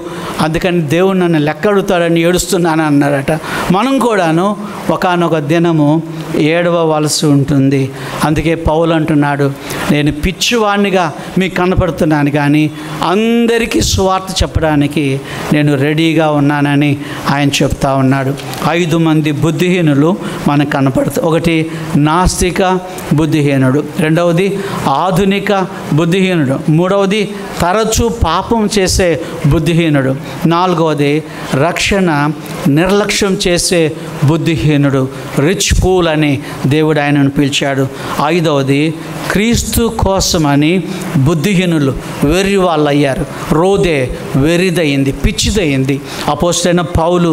అందుకని దేవుడు నన్ను లెక్క అడుగుతాడని ఏడుస్తున్నాను అన్నాడట. మనం కూడాను ఒకానొక దినము ఏడవవలసి ఉంటుంది. అందుకే పౌలు అంటున్నాడు, నేను పిచ్చివాణ్ణిగా మీకు కనపడుతున్నాను కానీ అందరికీ సువార్త చెప్పడానికి నేను రెడీగా ఉన్నానని ఆయన చెప్తా ఉన్నాడు. 5 మంది బుద్ధిహీనులు మనకు కనపడుతుంది. ఒకటి నాస్తిక బుద్ధిహీనుడు, రెండవది ఆధునిక బుద్ధిహీనుడు, మూడవది తరచూ పాపం చేసే బుద్ధిహీనుడు, నాలుగవది రక్షణ నిర్లక్ష్యం చేసే బుద్ధిహీనుడు, రిచ్ ఫూల్ అని దేవుడు ఆయనను పిలిచాడు. ఐదవది క్రీస్తు కోసమని బుద్ధిహీనులు వెర్రి వాళ్ళు అయ్యారు. రోదే వెర్రిదయింది, పిచ్చిదయింది. అపోస్తలైన పౌలు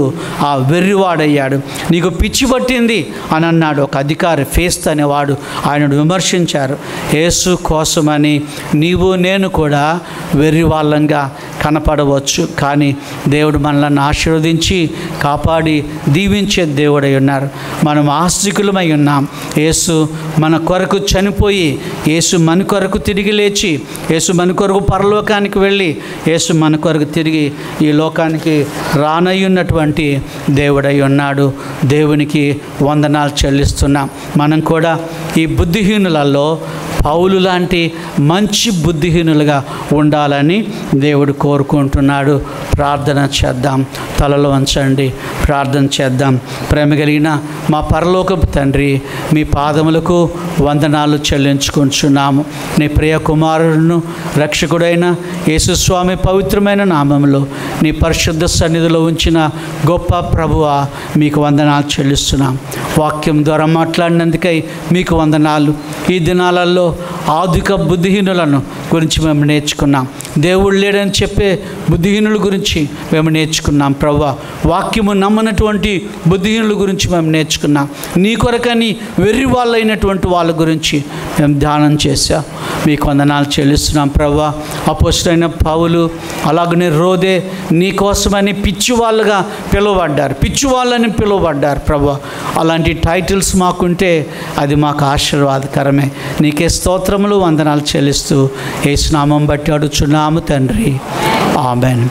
ఆ వెర్రివాడయ్యాడు. నీకు పిచ్చి పట్టింది అని అన్నాడు ఒక అధికారి, ఫేస్తు అనేవాడు. ఆయనను విమర్శించారు. యేసు కోసమని నీవు నేను కూడా వెర్రి వాళ్ళంగా కనపడవచ్చు, కానీ దేవుడు మనల్ని ఆశీర్వదించి కాపాడి దీవించే దేవుడై ఉన్నారు. మనం ఆస్తికులమై ఉన్నాం. యేసు మన కొరకు చనిపోయి, యేసు మన కొరకు తిరిగి లేచి, యేసు మన కొరకు పరలోకానికి వెళ్ళి, యేసు మన కొరకు తిరిగి ఈ లోకానికి రానయ్యున్నటువంటి దేవుడై ఉన్నాడు. దేవునికి వందనాలు చెల్లిస్తున్నాం. మనం కూడా ఈ బుద్ధిహీనులలో పౌలు లాంటి మంచి బుద్ధిహీనులుగా ఉండాలని దేవుడు కోరుకుంటున్నాడు. ప్రార్థన చేద్దాం. తలలు వంచండి, ప్రార్థన చేద్దాం. ప్రేమ కలిగిన మా పరలోకపు తండ్రి, మీ పాదములకు వందనాలు చెల్లించుకుంటున్నాము. నీ ప్రియ కుమారుడును రక్షకుడైన యేసుస్వామి పవిత్రమైన నామములో నీ పరిశుద్ధ సన్నిధిలో ఉంచిన గొప్ప ప్రభువా, మీకు వందనాలు చెల్లిస్తున్నాం. వాక్యం ద్వారా మాట్లాడినందుకై మీకు వందనాలు. ఈ దినాలలో ఆధునిక బుద్ధిహీనులను గురించి మేము నేర్చుకున్నాం. దేవుడు లేడని చెప్పే బుద్ధిహీనుల గురించి మేము నేర్చుకున్నాం. ప్రభువా, వాక్యము నమ్మనటువంటి బుద్ధిహీనుల గురించి మేము నేర్చుకున్నాం. నీ కొరకని వెర్రి వాళ్ళైనటువంటి వాళ్ళ గురించి మేము ధ్యానం చేశాం. మీకు వందనాలు చెల్లిస్తున్నాం. ప్రభువా, అపోస్తలుడైన పౌలు అలాగనే రోదే నీ కోసమని పిచ్చివాళ్ళుగా పిలువబడ్డారు, పిచ్చివాళ్ళని పిలువబడ్డారు. ప్రభువా, అలాంటి టైటిల్స్ మాకుంటే అది మాకు ఆశీర్వాదకరమే. నీకే స్తోత్రములు, వందనాలు చెల్లిస్తూ యేసు నామం బట్టి అడుగుచున్నాము తండ్రి. ఆమేన్.